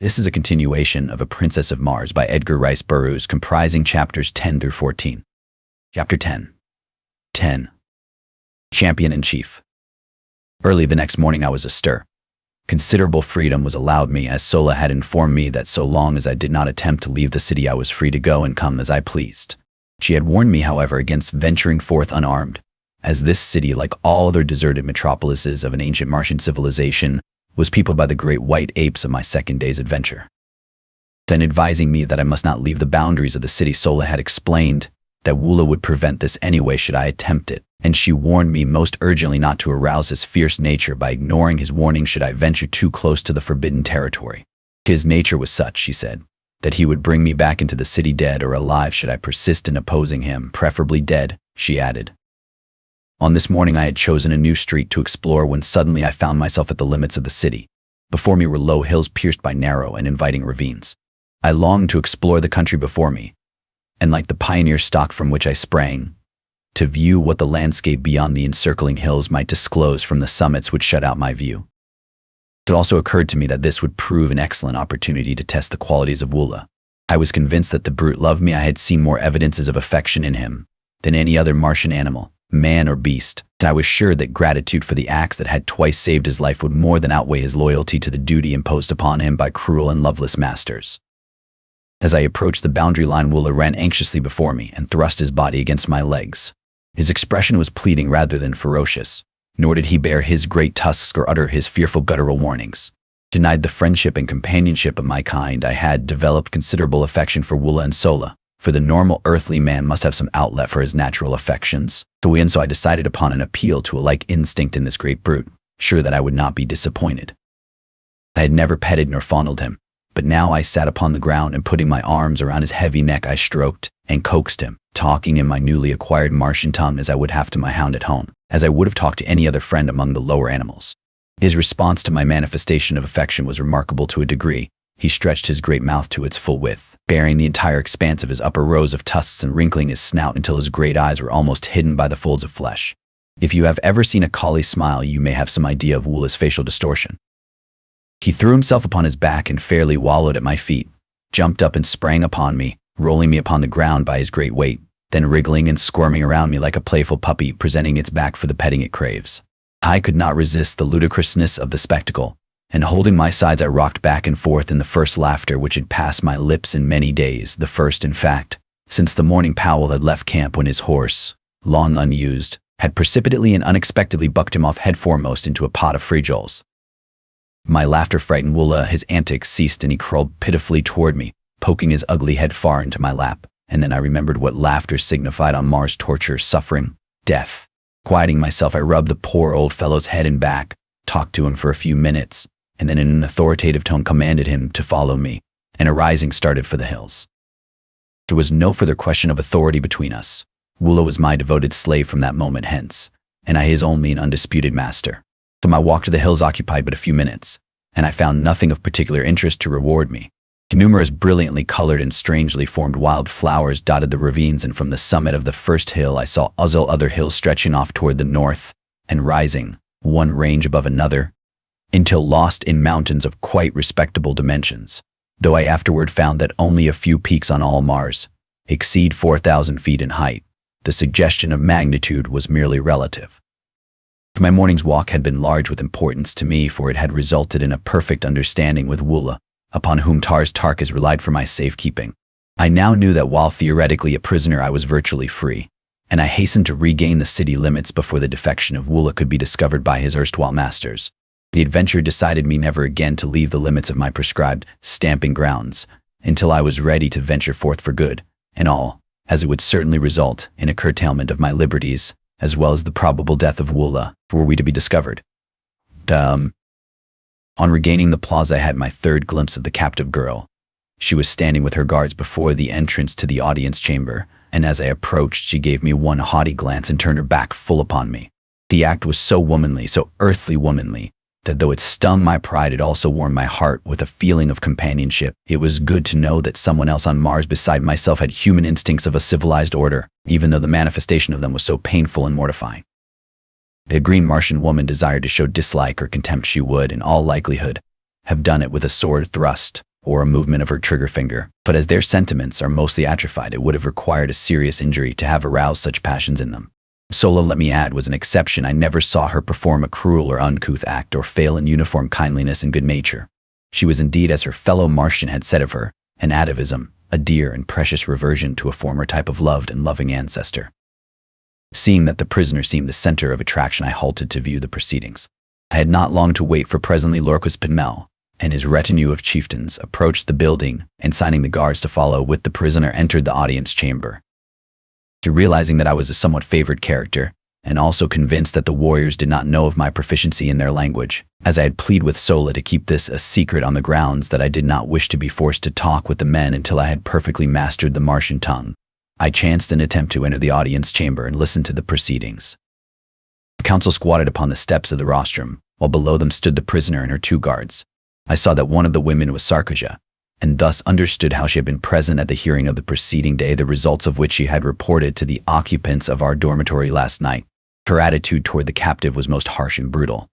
This is a continuation of A Princess of Mars by Edgar Burroughs, comprising chapters 10 through 14. Chapter 10. 10. Champion-in-Chief. Early the next morning I was astir. Considerable freedom was allowed me, as Sola had informed me that so long as I did not attempt to leave the city I was free to go and come as I pleased. She had warned me, however, against venturing forth unarmed, as this city, like all other deserted metropolises of an ancient Martian civilization, was peopled by the great white apes of my second day's adventure. Then, advising me that I must not leave the boundaries of the city, Sola had explained that Woola would prevent this anyway should I attempt it, and she warned me most urgently not to arouse his fierce nature by ignoring his warning should I venture too close to the forbidden territory. His nature was such, she said, that he would bring me back into the city dead or alive should I persist in opposing him, preferably dead, she added. On this morning I had chosen a new street to explore when suddenly I found myself at the limits of the city. Before me were low hills pierced by narrow and inviting ravines. I longed to explore the country before me, and like the pioneer stock from which I sprang, to view what the landscape beyond the encircling hills might disclose from the summits which shut out my view. It also occurred to me that this would prove an excellent opportunity to test the qualities of Woola. I was convinced that the brute loved me. I had seen more evidences of affection in him than any other Martian animal, man or beast, and I was sure that gratitude for the acts that had twice saved his life would more than outweigh his loyalty to the duty imposed upon him by cruel and loveless masters. As I approached the boundary line, Woola ran anxiously before me and thrust his body against my legs. His expression was pleading rather than ferocious, nor did he bare his great tusks or utter his fearful guttural warnings. Denied the friendship and companionship of my kind, I had developed considerable affection for Woola and Sola, for the normal earthly man must have some outlet for his natural affections. So I decided upon an appeal to a like instinct in this great brute, sure that I would not be disappointed. I had never petted nor fondled him, but now I sat upon the ground and putting my arms around his heavy neck I stroked and coaxed him, talking in my newly acquired Martian tongue as I would have to my hound at home, as I would have talked to any other friend among the lower animals. His response to my manifestation of affection was remarkable to a degree. He stretched his great mouth to its full width, baring the entire expanse of his upper rows of tusks and wrinkling his snout until his great eyes were almost hidden by the folds of flesh. If you have ever seen a collie smile, you may have some idea of Woola's facial distortion. He threw himself upon his back and fairly wallowed at my feet, jumped up and sprang upon me, rolling me upon the ground by his great weight, then wriggling and squirming around me like a playful puppy presenting its back for the petting it craves. I could not resist the ludicrousness of the spectacle, and holding my sides I rocked back and forth in the first laughter which had passed my lips in many days, the first, in fact, since the morning Powell had left camp when his horse, long unused, had precipitately and unexpectedly bucked him off headforemost into a pot of frijoles. My laughter frightened Woola. His antics ceased and he crawled pitifully toward me, poking his ugly head far into my lap, and then I remembered what laughter signified on Mars: torture, suffering, death. Quieting myself, I rubbed the poor old fellow's head and back, talked to him for a few minutes, and then in an authoritative tone commanded him to follow me, and arising started for the hills. There was no further question of authority between us. Woola was my devoted slave from that moment hence, and I his only and undisputed master. So my walk to the hills occupied but a few minutes, and I found nothing of particular interest to reward me. Numerous brilliantly colored and strangely formed wild flowers dotted the ravines, and from the summit of the first hill I saw other hills stretching off toward the north, and rising, one range above another, until lost in mountains of quite respectable dimensions, though I afterward found that only a few peaks on all Mars exceed 4,000 feet in height. The suggestion of magnitude was merely relative. My morning's walk had been large with importance to me, for it had resulted in a perfect understanding with Woola, upon whom Tarkas relied for my safekeeping. I now knew that while theoretically a prisoner I was virtually free, and I hastened to regain the city limits before the defection of Woola could be discovered by his erstwhile masters. The adventure decided me never again to leave the limits of my prescribed stamping grounds until I was ready to venture forth for good, and all, as it would certainly result in a curtailment of my liberties, as well as the probable death of Woola, were we to be discovered. On regaining the plaza I had my third glimpse of the captive girl. She was standing with her guards before the entrance to the audience chamber, and as I approached she gave me one haughty glance and turned her back full upon me. The act was so womanly, so earthly womanly, that though it stung my pride, it also warmed my heart with a feeling of companionship. It was good to know that someone else on Mars beside myself had human instincts of a civilized order, even though the manifestation of them was so painful and mortifying. The green Martian woman desired to show dislike or contempt, she would, in all likelihood, have done it with a sword thrust, or a movement of her trigger finger, but as their sentiments are mostly atrophied, it would have required a serious injury to have aroused such passions in them. Sola, let me add, was an exception. I never saw her perform a cruel or uncouth act or fail in uniform kindliness and good nature. She was indeed, as her fellow Martian had said of her, an atavism, a dear and precious reversion to a former type of loved and loving ancestor. Seeing that the prisoner seemed the center of attraction, I halted to view the proceedings. I had not long to wait, for presently Lorquas Pinmel and his retinue of chieftains approached the building, and signing the guards to follow with the prisoner, entered the audience chamber. Realizing that I was a somewhat favored character, and also convinced that the warriors did not know of my proficiency in their language, as I had pleaded with Sola to keep this a secret on the grounds that I did not wish to be forced to talk with the men until I had perfectly mastered the Martian tongue, I chanced an attempt to enter the audience chamber and listen to the proceedings. The council squatted upon the steps of the rostrum, while below them stood the prisoner and her 2 guards. I saw that one of the women was Sarkaja, and thus understood how she had been present at the hearing of the preceding day, the results of which she had reported to the occupants of our dormitory last night. Her attitude toward the captive was most harsh and brutal.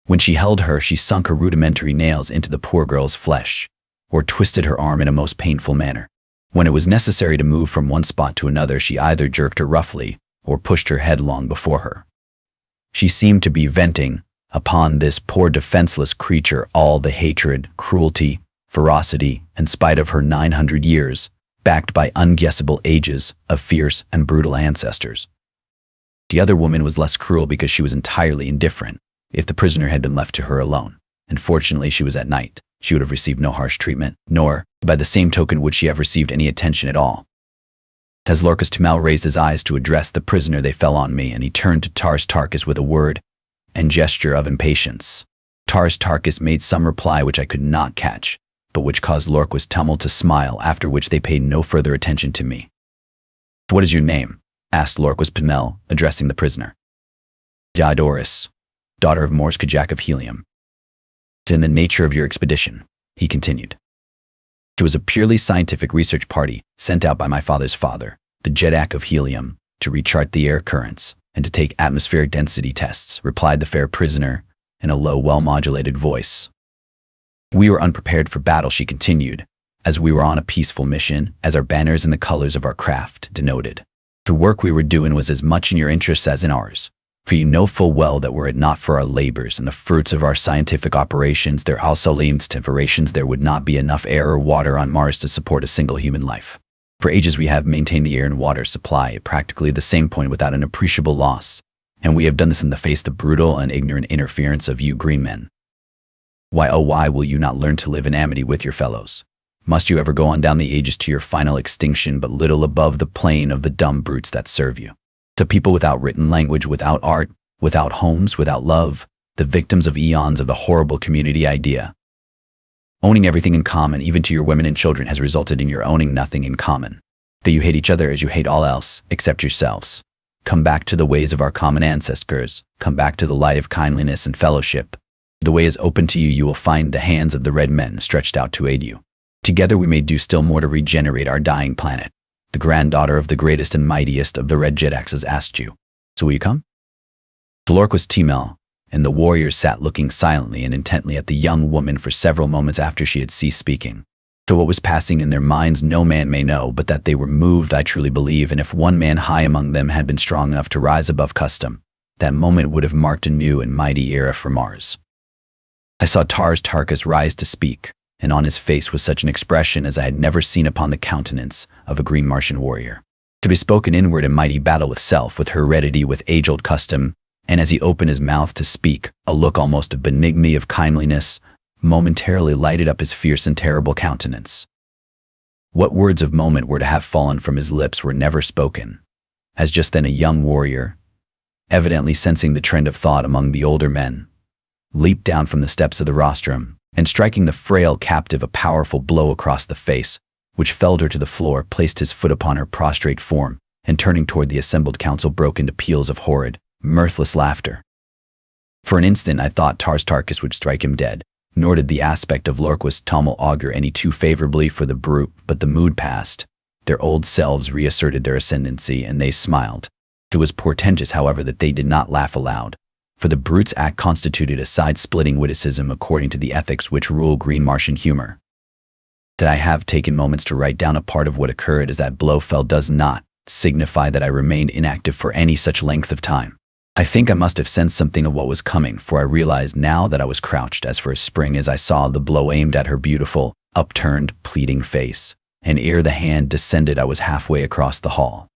When she held her, she sunk her rudimentary nails into the poor girl's flesh, or twisted her arm in a most painful manner. When it was necessary to move from one spot to another, she either jerked her roughly, or pushed her headlong before her. She seemed to be venting upon this poor defenseless creature all the hatred, cruelty, ferocity, and spite of her 900 years, backed by unguessable ages of fierce and brutal ancestors. The other woman was less cruel because she was entirely indifferent. If the prisoner had been left to her alone, and fortunately she was at night, she would have received no harsh treatment, nor, by the same token, would she have received any attention at all. As Lorquas Pinmel raised his eyes to address the prisoner, they fell on me, and he turned to Tars Tarkas with a word and gesture of impatience. Tars Tarkas made some reply which I could not catch, but which caused Lorquas Pinmel to smile, after which they paid no further attention to me. "What is your name?" asked Lorquas Pinmel, addressing the prisoner. "Diodorus, daughter of Mors Kajak of Helium." "In the nature of your expedition," he continued. "It was a purely scientific research party sent out by my father's father, the Jedak of Helium, to rechart the air currents and to take atmospheric density tests," replied the fair prisoner in a low, well-modulated voice. "We were unprepared for battle," she continued, "as we were on a peaceful mission, as our banners and the colors of our craft denoted. The work we were doing was as much in your interests as in ours. For you know full well that were it not for our labors and the fruits of our scientific operations, there also leads to variations, there would not be enough air or water on Mars to support a single human life. For ages we have maintained the air and water supply at practically the same point without an appreciable loss, and we have done this in the face of the brutal and ignorant interference of you green men. Why, oh why will you not learn to live in amity with your fellows? Must you ever go on down the ages to your final extinction, but little above the plane of the dumb brutes that serve you? To people without written language, without art, without homes, without love, the victims of eons of the horrible community idea. Owning everything in common, even to your women and children, has resulted in your owning nothing in common. That you hate each other as you hate all else, except yourselves. Come back to the ways of our common ancestors. Come back to the light of kindliness and fellowship. The way is open to you. You will find the hands of the red men stretched out to aid you. Together we may do still more to regenerate our dying planet. The granddaughter of the greatest and mightiest of the Red Jedaks has asked you. So will you come?" Lorquas Pinmel and the warriors sat looking silently and intently at the young woman for several moments after she had ceased speaking. So what was passing in their minds no man may know, but that they were moved I truly believe, and if one man high among them had been strong enough to rise above custom, that moment would have marked a new and mighty era for Mars. I saw Tars Tarkas rise to speak, and on his face was such an expression as I had never seen upon the countenance of a green Martian warrior. To bespoke an inward and mighty battle with self, with heredity, with age-old custom, and as he opened his mouth to speak, a look almost of benignity, of kindliness, momentarily lighted up his fierce and terrible countenance. What words of moment were to have fallen from his lips were never spoken, as just then a young warrior, evidently sensing the trend of thought among the older men, leaped down from the steps of the rostrum, and striking the frail captive a powerful blow across the face, which felled her to the floor, placed his foot upon her prostrate form, and turning toward the assembled council broke into peals of horrid, mirthless laughter. For an instant I thought Tars Tarkas would strike him dead, nor did the aspect of Lorquas Pinmel augur any too favorably for the brute, but the mood passed. Their old selves reasserted their ascendancy, and they smiled. It was portentous, however, that they did not laugh aloud, for the brute's act constituted a side-splitting witticism according to the ethics which rule green Martian humor. That I have taken moments to write down a part of what occurred as that blow fell does not signify that I remained inactive for any such length of time. I think I must have sensed something of what was coming, for I realized now that I was crouched as for a spring as I saw the blow aimed at her beautiful, upturned, pleading face, and ere the hand descended I was halfway across the hall.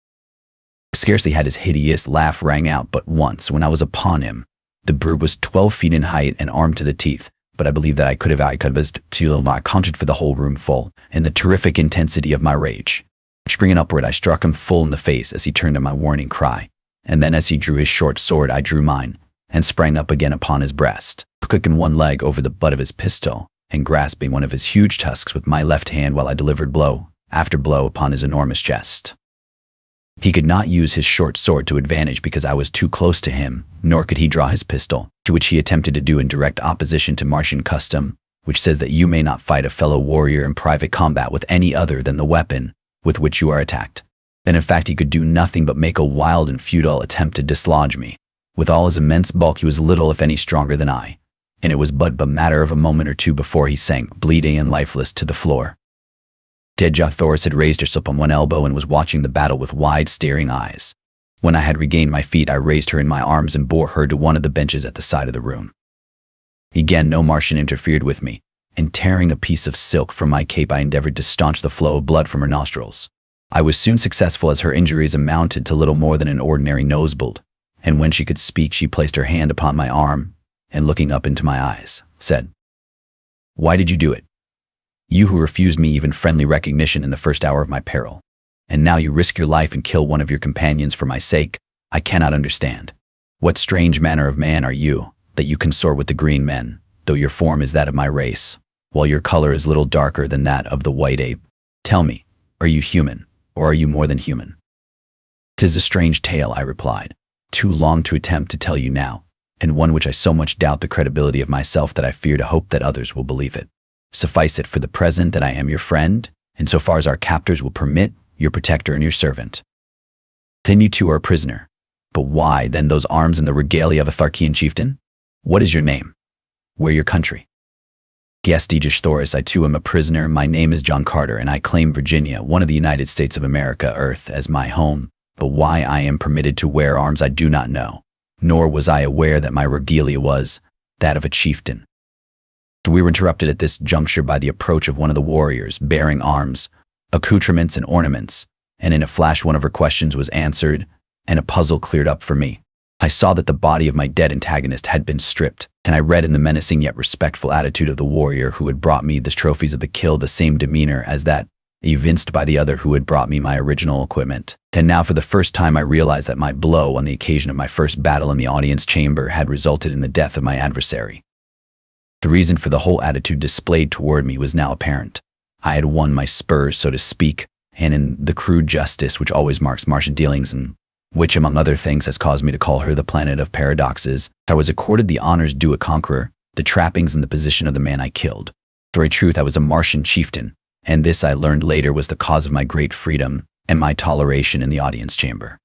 Scarcely had his hideous laugh rang out but once when I was upon him. The brute was 12 feet in height and armed to the teeth, but I believe that I could have accounted for the whole room full, in the terrific intensity of my rage. Springing upward, I struck him full in the face as he turned at my warning cry, and then as he drew his short sword, I drew mine, and sprang up again upon his breast, clicking one leg over the butt of his pistol, and grasping one of his huge tusks with my left hand while I delivered blow after blow upon his enormous chest. He could not use his short sword to advantage because I was too close to him, nor could he draw his pistol, to which he attempted to do in direct opposition to Martian custom, which says that you may not fight a fellow warrior in private combat with any other than the weapon with which you are attacked. And in fact he could do nothing but make a wild and futile attempt to dislodge me. With all his immense bulk he was little if any stronger than I, and it was but a matter of a moment or two before he sank, bleeding and lifeless, to the floor. Edgar Thoris had raised herself on one elbow and was watching the battle with wide, staring eyes. When I had regained my feet, I raised her in my arms and bore her to one of the benches at the side of the room. Again, no Martian interfered with me, and tearing a piece of silk from my cape, I endeavored to staunch the flow of blood from her nostrils. I was soon successful, as her injuries amounted to little more than an ordinary nosebleed, and when she could speak, she placed her hand upon my arm, and looking up into my eyes, said, "Why did you do it? You who refused me even friendly recognition in the first hour of my peril, and now you risk your life and kill one of your companions for my sake. I cannot understand. What strange manner of man are you, that you consort with the green men, though your form is that of my race, while your color is little darker than that of the white ape? Tell me, are you human, or are you more than human?" "'Tis a strange tale," I replied, "too long to attempt to tell you now, and one which I so much doubt the credibility of myself that I fear to hope that others will believe it. Suffice it for the present that I am your friend, and so far as our captors will permit, your protector and your servant." "Then you too are a prisoner. But why then those arms and the regalia of a Tharkian chieftain? What is your name? Where your country?" "Yes, Edgar Thoris, I too am a prisoner. My name is John Carter, and I claim Virginia, one of the United States of America, Earth, as my home. But why I am permitted to wear arms I do not know, nor was I aware that my regalia was that of a chieftain." We were interrupted at this juncture by the approach of one of the warriors, bearing arms, accoutrements, and ornaments, and in a flash one of her questions was answered, and a puzzle cleared up for me. I saw that the body of my dead antagonist had been stripped, and I read in the menacing yet respectful attitude of the warrior who had brought me the trophies of the kill the same demeanor as that evinced by the other who had brought me my original equipment. And now for the first time I realized that my blow on the occasion of my first battle in the audience chamber had resulted in the death of my adversary. The reason for the whole attitude displayed toward me was now apparent. I had won my spurs, so to speak, and in the crude justice which always marks Martian dealings, and which, among other things, has caused me to call her the planet of paradoxes, I was accorded the honors due a conqueror, the trappings and the position of the man I killed. For a truth, I was a Martian chieftain, and this I learned later was the cause of my great freedom and my toleration in the audience chamber.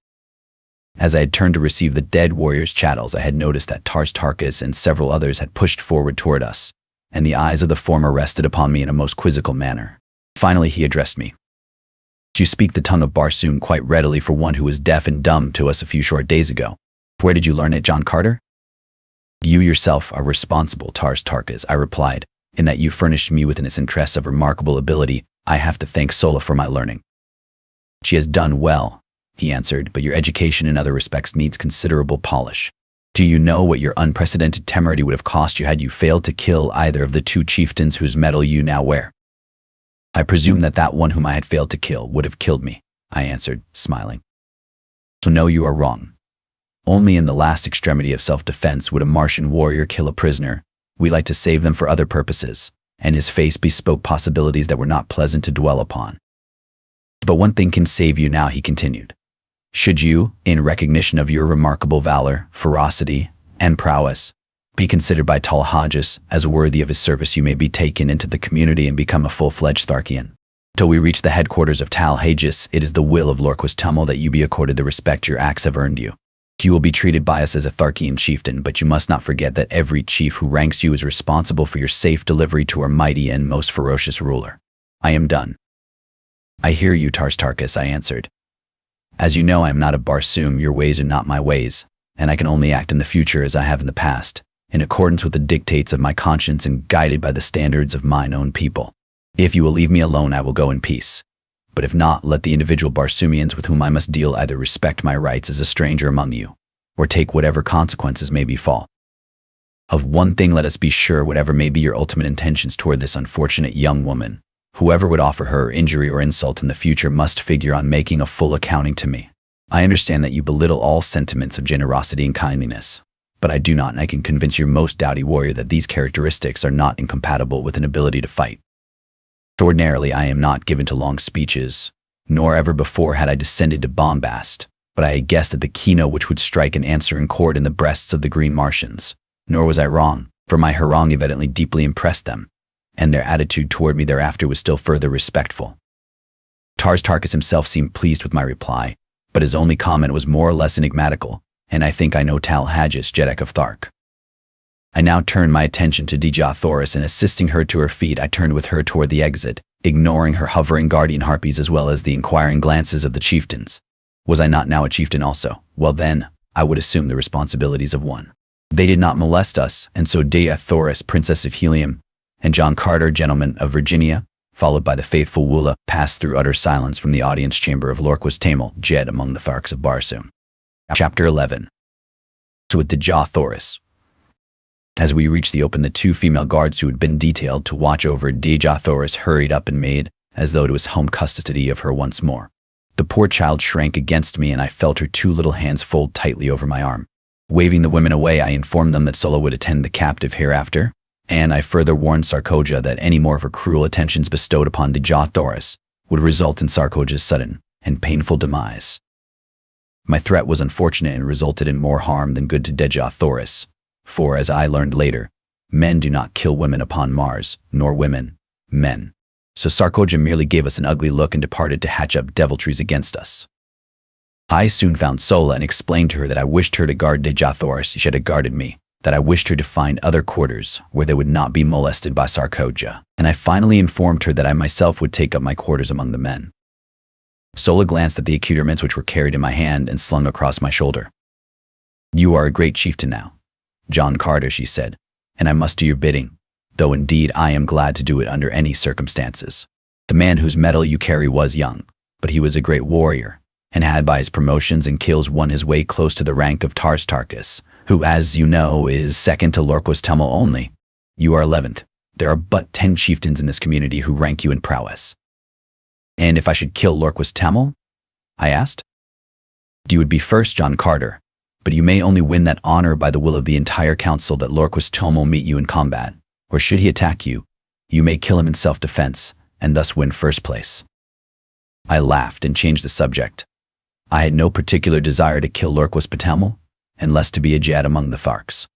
As I had turned to receive the dead warrior's chattels, I had noticed that Tarkas and several others had pushed forward toward us, and the eyes of the former rested upon me in a most quizzical manner. Finally he addressed me. "You speak the tongue of Barsoom quite readily for one who was deaf and dumb to us a few short days ago. Where did you learn it, John Carter?" "You yourself are responsible, Tarkas," I replied, "in that you furnished me with an interest of remarkable ability. I have to thank Sola for my learning." "She has done well," he answered, "but your education in other respects needs considerable polish. Do you know what your unprecedented temerity would have cost you had you failed to kill either of the two chieftains whose medal you now wear?" "I presume that one whom I had failed to kill would have killed me," I answered, smiling. "So no, you are wrong. Only in the last extremity of self-defense would a Martian warrior kill a prisoner. We like to save them for other purposes," and his face bespoke possibilities that were not pleasant to dwell upon. "But one thing can save you now," he continued. "Should you, in recognition of your remarkable valor, ferocity, and prowess, be considered by Tal Hajas as worthy of his service, you may be taken into the community and become a full-fledged Tharkian. Till we reach the headquarters of Tal Hajas, it is the will of Lorquist Tummel that you be accorded the respect your acts have earned you. You will be treated by us as a Tharkian chieftain, but you must not forget that every chief who ranks you is responsible for your safe delivery to our mighty and most ferocious ruler. I am done. I hear you, Tarstarchus, I answered. As you know, I am not a Barsoom, your ways are not my ways, and I can only act in the future as I have in the past, in accordance with the dictates of my conscience and guided by the standards of mine own people. If you will leave me alone, I will go in peace. But if not, let the individual Barsoomians with whom I must deal either respect my rights as a stranger among you, or take whatever consequences may befall. Of one thing let us be sure, whatever may be your ultimate intentions toward this unfortunate young woman, whoever would offer her injury or insult in the future must figure on making a full accounting to me. I understand that you belittle all sentiments of generosity and kindliness, but I do not, and I can convince your most doughty warrior that these characteristics are not incompatible with an ability to fight. Ordinarily, I am not given to long speeches, nor ever before had I descended to bombast, but I had guessed at the keynote which would strike an answering chord in the breasts of the Green Martians. Nor was I wrong, for my harangue evidently deeply impressed them, and their attitude toward me thereafter was still further respectful. Tarstarchus himself seemed pleased with my reply, but his only comment was more or less enigmatical, and I think I know Tal Hagis, Jeddak of Thark. I now turned my attention to Dejah Thoris, and assisting her to her feet, I turned with her toward the exit, ignoring her hovering guardian harpies as well as the inquiring glances of the chieftains. Was I not now a chieftain also? Well then, I would assume the responsibilities of one. They did not molest us, and so Dejah Thoris, Princess of Helium, and John Carter, Gentleman of Virginia, followed by the faithful Woola, passed through utter silence from the audience chamber of Lorquas Tamil, Jed among the Tharks of Barsoom. Chapter 11. So with Dejah Thoris. As we reached the open, the two female guards who had been detailed to watch over Dejah Thoris hurried up and made as though it was home custody of her once more. The poor child shrank against me, and I felt her two little hands fold tightly over my arm. Waving the women away, I informed them that Sola would attend the captive hereafter, and I further warned Sarkoja that any more of her cruel attentions bestowed upon Dejah Thoris would result in Sarkoja's sudden and painful demise. My threat was unfortunate and resulted in more harm than good to Dejah Thoris, for, as I learned later, men do not kill women upon Mars, nor women, men. So Sarkoja merely gave us an ugly look and departed to hatch up deviltries against us. I soon found Sola and explained to her that I wished her to guard Dejah Thoris as she had guarded me, that I wished her to find other quarters where they would not be molested by Sarkoja, and I finally informed her that I myself would take up my quarters among the men. Sola glanced at the accoutrements which were carried in my hand and slung across my shoulder. "You are a great chieftain now, John Carter," she said, "and I must do your bidding, though indeed I am glad to do it under any circumstances. The man whose medal you carry was young, but he was a great warrior, and had by his promotions and kills won his way close to the rank of Tarstarchus, who, as you know, is second to Lorquas Tamil only. You are 11th. There are but 10 chieftains in this community who rank you in prowess." "And if I should kill Lorquas Tamil?" I asked. "You would be first, John Carter, but you may only win that honor by the will of the entire council that Lorquas Tamil meet you in combat, or should he attack you, you may kill him in self-defense, and thus win first place." I laughed and changed the subject. I had no particular desire to kill Lorquas Tamil, and less to be a Jed among the Tharks.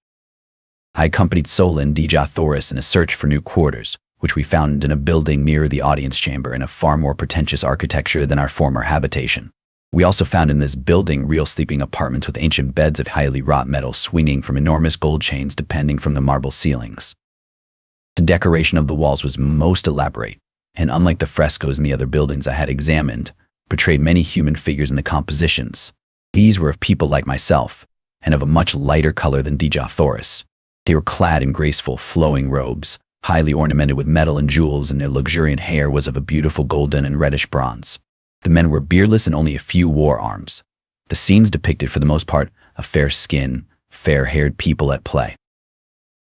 I accompanied Sola and Dejah Thoris in a search for new quarters, which we found in a building near the audience chamber and of far more pretentious architecture than our former habitation. We also found in this building real sleeping apartments with ancient beds of highly wrought metal swinging from enormous gold chains depending from the marble ceilings. The decoration of the walls was most elaborate, and unlike the frescoes in the other buildings I had examined, portrayed many human figures in the compositions. These were of people like myself, and of a much lighter color than Dejah Thoris. They were clad in graceful, flowing robes, highly ornamented with metal and jewels, and their luxuriant hair was of a beautiful golden and reddish bronze. The men were beardless and only a few wore arms. The scenes depicted, for the most part, a fair-skinned, fair-haired people at play.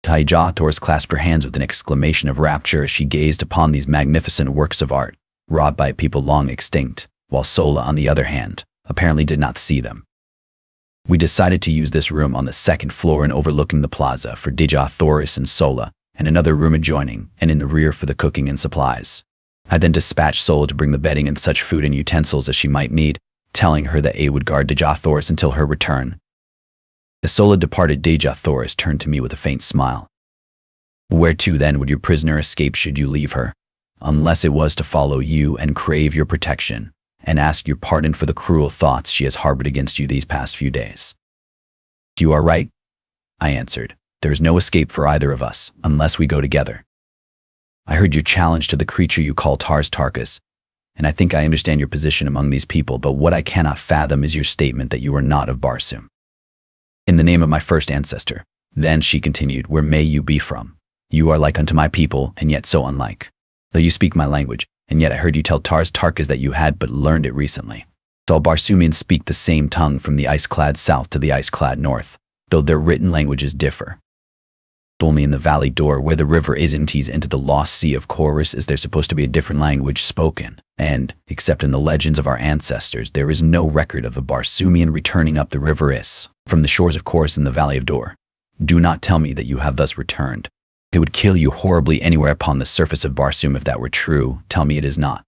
Dejah Thoris clasped her hands with an exclamation of rapture as she gazed upon these magnificent works of art, wrought by a people long extinct, while Sola, on the other hand, apparently did not see them. We decided to use this room on the second floor and overlooking the plaza for Dejah Thoris and Sola, and another room adjoining and in the rear for the cooking and supplies. I then dispatched Sola to bring the bedding and such food and utensils as she might need, telling her that A would guard Dejah Thoris until her return. As Sola departed, Dejah Thoris turned to me with a faint smile. "Where to then would your prisoner escape should you leave her, unless it was to follow you and crave your protection, and ask your pardon for the cruel thoughts she has harbored against you these past few days?" "You are right," I answered. "There is no escape for either of us, unless we go together." I heard your challenge to the creature you call Tars Tarkas, and I think I understand your position among these people, but what I cannot fathom is your statement that you are not of Barsoom. In the name of my first ancestor, then she continued, where may you be from? You are like unto my people, and yet so unlike. Though you speak my language, and yet I heard you tell Tars Tarkas that you had but learned it recently. All Barsoomians speak the same tongue from the ice-clad south to the ice-clad north, though their written languages differ. Only in the valley door where the river empties into the lost sea of Chorus is there supposed to be a different language spoken, and, except in the legends of our ancestors, there is no record of a Barsoomian returning up the river from the shores of Chorus in the valley of Dor. Do not tell me that you have thus returned. It would kill you horribly anywhere upon the surface of Barsoom if that were true. Tell me it is not.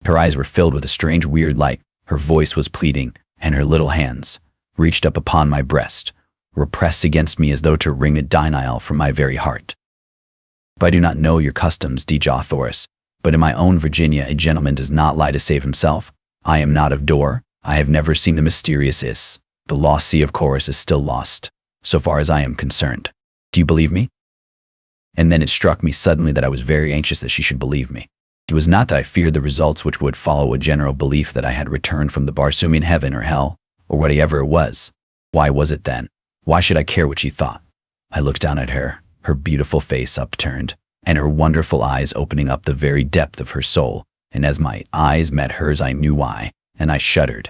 Her eyes were filled with a strange weird light, her voice was pleading, and her little hands, reached up upon my breast, were pressed against me as though to wring a denial from my very heart. If I do not know your customs, Dja Thoris, but in my own Virginia a gentleman does not lie to save himself. I am not of Dor, I have never seen the mysterious the lost sea of Chorus is still lost, so far as I am concerned. Do you believe me? And then it struck me suddenly that I was very anxious that she should believe me. It was not that I feared the results which would follow a general belief that I had returned from the Barsoomian heaven or hell, or whatever it was. Why was it then? Why should I care what she thought? I looked down at her, her beautiful face upturned, and her wonderful eyes opening up the very depth of her soul, and as my eyes met hers I knew why, and I shuddered.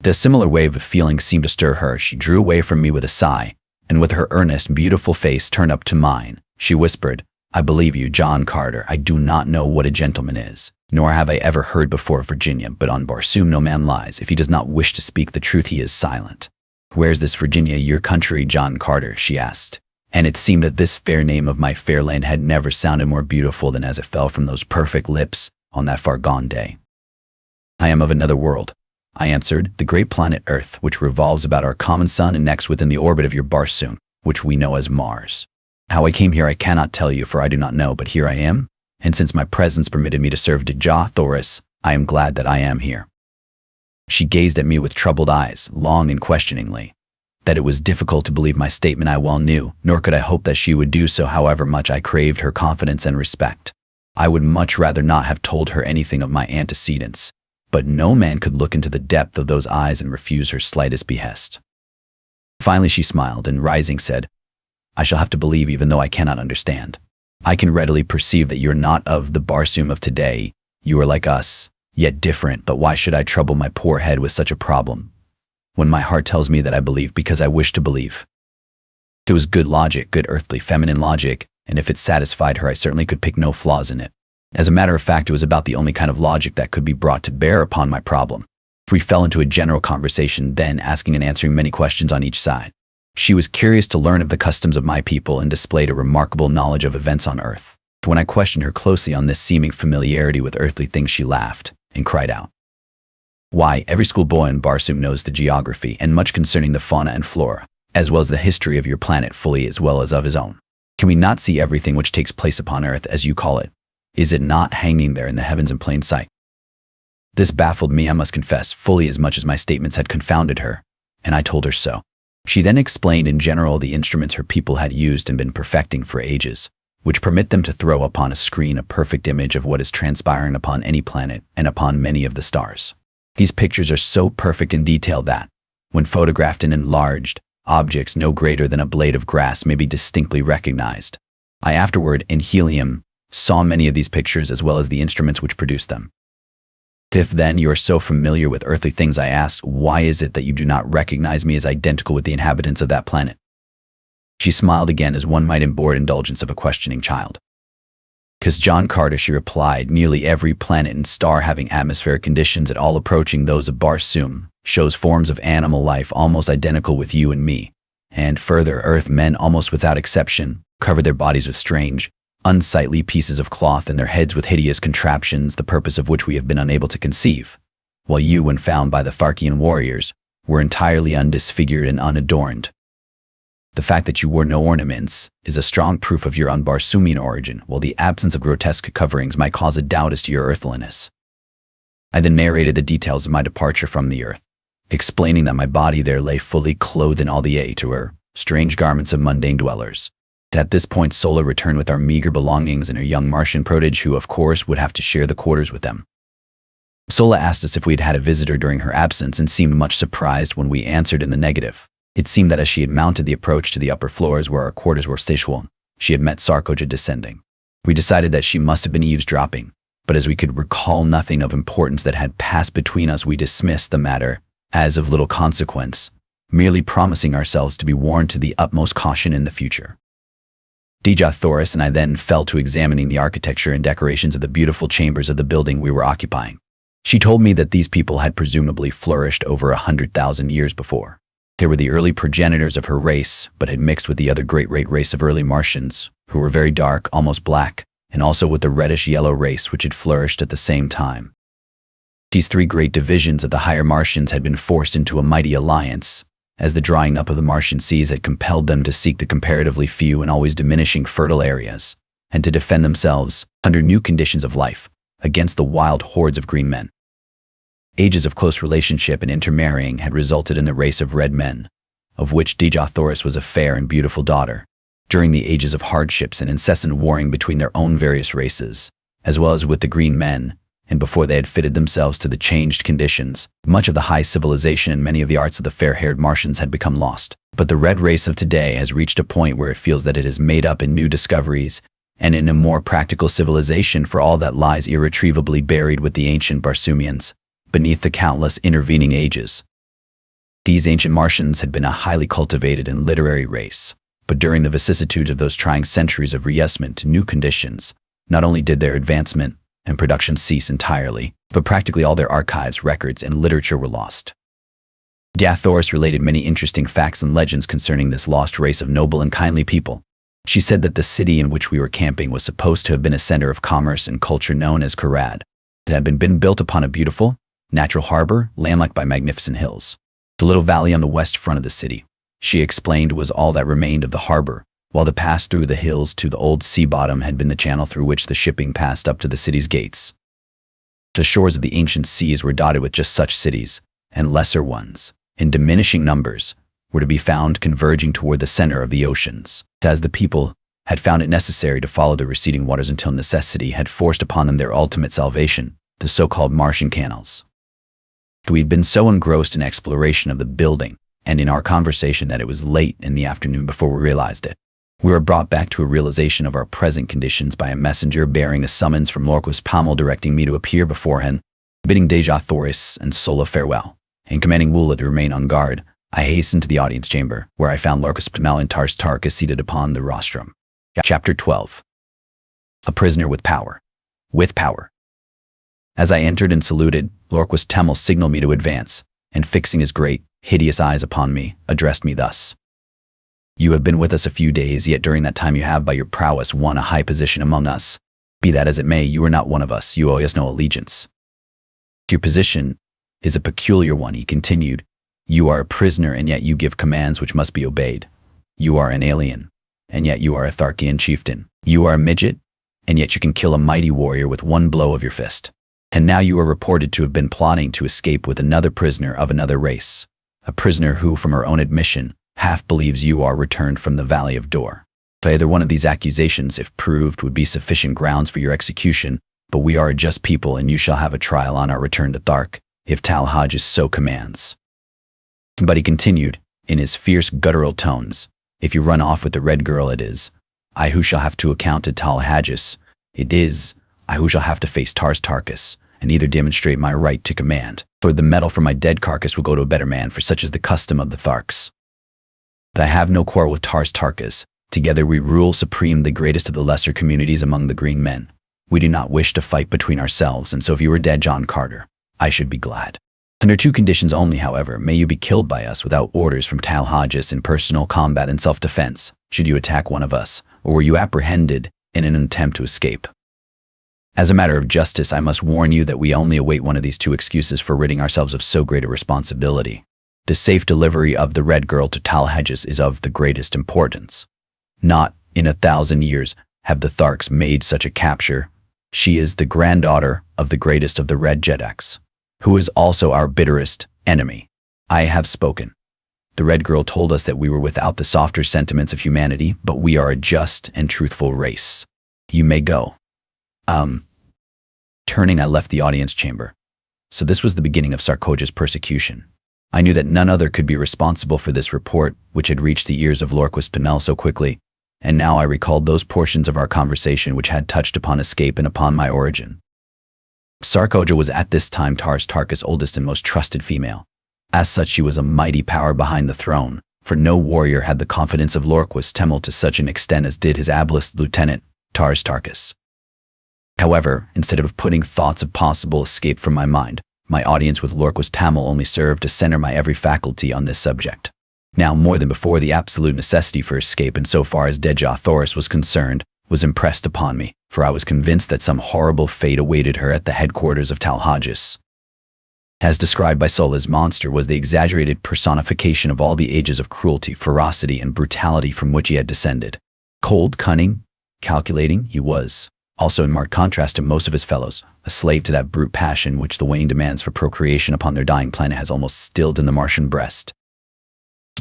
The similar wave of feeling seemed to stir her. She drew away from me with a sigh, and with her earnest, beautiful face turned up to mine, she whispered, I believe you, John Carter. I do not know what a gentleman is, nor have I ever heard before of Virginia, but on Barsoom no man lies. If he does not wish to speak the truth, he is silent. Where's this Virginia, your country, John Carter? She asked. And it seemed that this fair name of my fair land had never sounded more beautiful than as it fell from those perfect lips on that far gone day. I am of another world, I answered, the great planet Earth, which revolves about our common sun and next within the orbit of your Barsoom, which we know as Mars. How I came here I cannot tell you, for I do not know, but here I am, and since my presence permitted me to serve Dja Thoris, I am glad that I am here. She gazed at me with troubled eyes, long and questioningly. That it was difficult to believe my statement I well knew, nor could I hope that she would do so, however much I craved her confidence and respect. I would much rather not have told her anything of my antecedents, but no man could look into the depth of those eyes and refuse her slightest behest. Finally she smiled and, rising, said, I shall have to believe even though I cannot understand. I can readily perceive that you are not of the Barsoom of today. You are like us, yet different, but why should I trouble my poor head with such a problem, when my heart tells me that I believe because I wish to believe? It was good logic, good earthly feminine logic, and if it satisfied her I certainly could pick no flaws in it. As a matter of fact, it was about the only kind of logic that could be brought to bear upon my problem. We fell into a general conversation, then asking and answering many questions on each side. She was curious to learn of the customs of my people and displayed a remarkable knowledge of events on earth. When I questioned her closely on this seeming familiarity with earthly things, she laughed and cried out, Why, every schoolboy in Barsoom knows the geography and much concerning the fauna and flora, as well as the history of your planet fully as well as of his own. Can we not see everything which takes place upon earth, as you call it? Is it not hanging there in the heavens in plain sight? This baffled me, I must confess, fully as much as my statements had confounded her, and I told her so. She then explained in general the instruments her people had used and been perfecting for ages, which permit them to throw upon a screen a perfect image of what is transpiring upon any planet and upon many of the stars. These pictures are so perfect in detail that, when photographed and enlarged, objects no greater than a blade of grass may be distinctly recognized. I afterward, in helium, saw many of these pictures as well as the instruments which produced them. If then you are so familiar with earthly things, I asked, why is it that you do not recognize me as identical with the inhabitants of that planet? She smiled again as one might in bored indulgence of a questioning child. "'Cause John Carter," she replied, "nearly every planet and star having atmospheric conditions at all approaching those of Barsoom shows forms of animal life almost identical with you and me. And further, Earth men almost without exception cover their bodies with strange, unsightly pieces of cloth and their heads with hideous contraptions, the purpose of which we have been unable to conceive, while you, when found by the Tharkian warriors, were entirely undisfigured and unadorned. The fact that you wore no ornaments is a strong proof of your un-Barsoomian origin, while the absence of grotesque coverings might cause a doubt as to your earthliness." I then narrated the details of my departure from the earth, explaining that my body there lay fully clothed in all the strange garments of mundane dwellers, At this point, Sola returned with our meager belongings and her young Martian protege, who, of course, would have to share the quarters with them. Sola asked us if we'd had a visitor during her absence and seemed much surprised when we answered in the negative. It seemed that as she had mounted the approach to the upper floors where our quarters were stationed, she had met Sarkoja descending. We decided that she must have been eavesdropping, but as we could recall nothing of importance that had passed between us, we dismissed the matter as of little consequence, merely promising ourselves to be warned to the utmost caution in the future. Dejah Thoris and I then fell to examining the architecture and decorations of the beautiful chambers of the building we were occupying. She told me that these people had presumably flourished over 100,000 years before. They were the early progenitors of her race, but had mixed with the other great race of early Martians, who were very dark, almost black, and also with the reddish-yellow race which had flourished at the same time. These three great divisions of the higher Martians had been forced into a mighty alliance, as the drying up of the Martian seas had compelled them to seek the comparatively few and always diminishing fertile areas, and to defend themselves, under new conditions of life, against the wild hordes of green men. Ages of close relationship and intermarrying had resulted in the race of red men, of which Dejah Thoris was a fair and beautiful daughter. During the ages of hardships and incessant warring between their own various races, as well as with the green men, and before they had fitted themselves to the changed conditions, much of the high civilization and many of the arts of the fair-haired Martians had become lost. But the red race of today has reached a point where it feels that it is made up in new discoveries and in a more practical civilization for all that lies irretrievably buried with the ancient Barsoomians, beneath the countless intervening ages. These ancient Martians had been a highly cultivated and literary race, but during the vicissitudes of those trying centuries of readjustment to new conditions, not only did their advancement and production cease entirely, but practically all their archives, records, and literature were lost. Dejah Thoris related many interesting facts and legends concerning this lost race of noble and kindly people. She said that the city in which we were camping was supposed to have been a center of commerce and culture known as Karad. It had been built upon a beautiful, natural harbor, landlocked by magnificent hills. The little valley on the west front of the city, she explained, was all that remained of the harbor, while the pass through the hills to the old sea bottom had been the channel through which the shipping passed up to the city's gates. The shores of the ancient seas were dotted with just such cities, and lesser ones, in diminishing numbers, were to be found converging toward the center of the oceans, as the people had found it necessary to follow the receding waters until necessity had forced upon them their ultimate salvation, the so-called Martian canals. We had been so engrossed in exploration of the building and in our conversation that it was late in the afternoon before we realized it. We were brought back to a realization of our present conditions by a messenger bearing a summons from Lorquas Pommel directing me to appear before him, bidding Dejah Thoris and Sola farewell, and commanding Woola to remain on guard. I hastened to the audience chamber, where I found Lorquas Pommel and Tars Tarkas seated upon the rostrum. Chapter 12. A prisoner with power. With power. As I entered and saluted, Lorquas Pommel signaled me to advance, and fixing his great, hideous eyes upon me, addressed me thus. You have been with us a few days, yet during that time you have by your prowess won a high position among us. Be that as it may, you are not one of us, you owe us no allegiance. Your position is a peculiar one, he continued. You are a prisoner, and yet you give commands which must be obeyed. You are an alien, and yet you are a Tharkian chieftain. You are a midget, and yet you can kill a mighty warrior with one blow of your fist. And now you are reported to have been plotting to escape with another prisoner of another race, a prisoner who, from her own admission, half believes you are returned from the Valley of Dor. Either one of these accusations, if proved, would be sufficient grounds for your execution, but we are a just people, and you shall have a trial on our return to Thark, if Talhajus so commands. But he continued, in his fierce guttural tones, if you run off with the red girl, it is I who shall have to account to Talhajus. It is I who shall have to face Tars Tarkas, and either demonstrate my right to command, or the metal from my dead carcass will go to a better man, for such is the custom of the Tharks. But I have no quarrel with Tars Tarkas. Together we rule supreme the greatest of the lesser communities among the green men. We do not wish to fight between ourselves, and so if you were dead, John Carter, I should be glad. Under two conditions only, however, may you be killed by us without orders from Talhajus in personal combat and self-defense, should you attack one of us, or were you apprehended in an attempt to escape. As a matter of justice, I must warn you that we only await one of these two excuses for ridding ourselves of so great a responsibility. The safe delivery of the red girl to Talhajus is of the greatest importance. Not in 1,000 years have the Tharks made such a capture. She is the granddaughter of the greatest of the red Jedaks, who is also our bitterest enemy. I have spoken. The red girl told us that we were without the softer sentiments of humanity, but we are a just and truthful race. You may go. Turning, I left the audience chamber. So this was the beginning of Sarkoja's persecution. I knew that none other could be responsible for this report, which had reached the ears of Lorquist Pinel so quickly, and now I recalled those portions of our conversation which had touched upon escape and upon my origin. Sarkoja was at this time Tars Tarkas' oldest and most trusted female. As such, she was a mighty power behind the throne, for no warrior had the confidence of Lorquist Temel to such an extent as did his ablest lieutenant, Tars Tarkas. However, instead of putting thoughts of possible escape from my mind, my audience with Lorquist Tamil only served to center my every faculty on this subject. Now, more than before, the absolute necessity for escape, and so far as Deja Thoris was concerned, was impressed upon me, for I was convinced that some horrible fate awaited her at the headquarters of Talhajas. As described by Sola's monster was the exaggerated personification of all the ages of cruelty, ferocity, and brutality from which he had descended. Cold, cunning, calculating, he was, also in marked contrast to most of his fellows, a slave to that brute passion which the waning demands for procreation upon their dying planet has almost stilled in the Martian breast.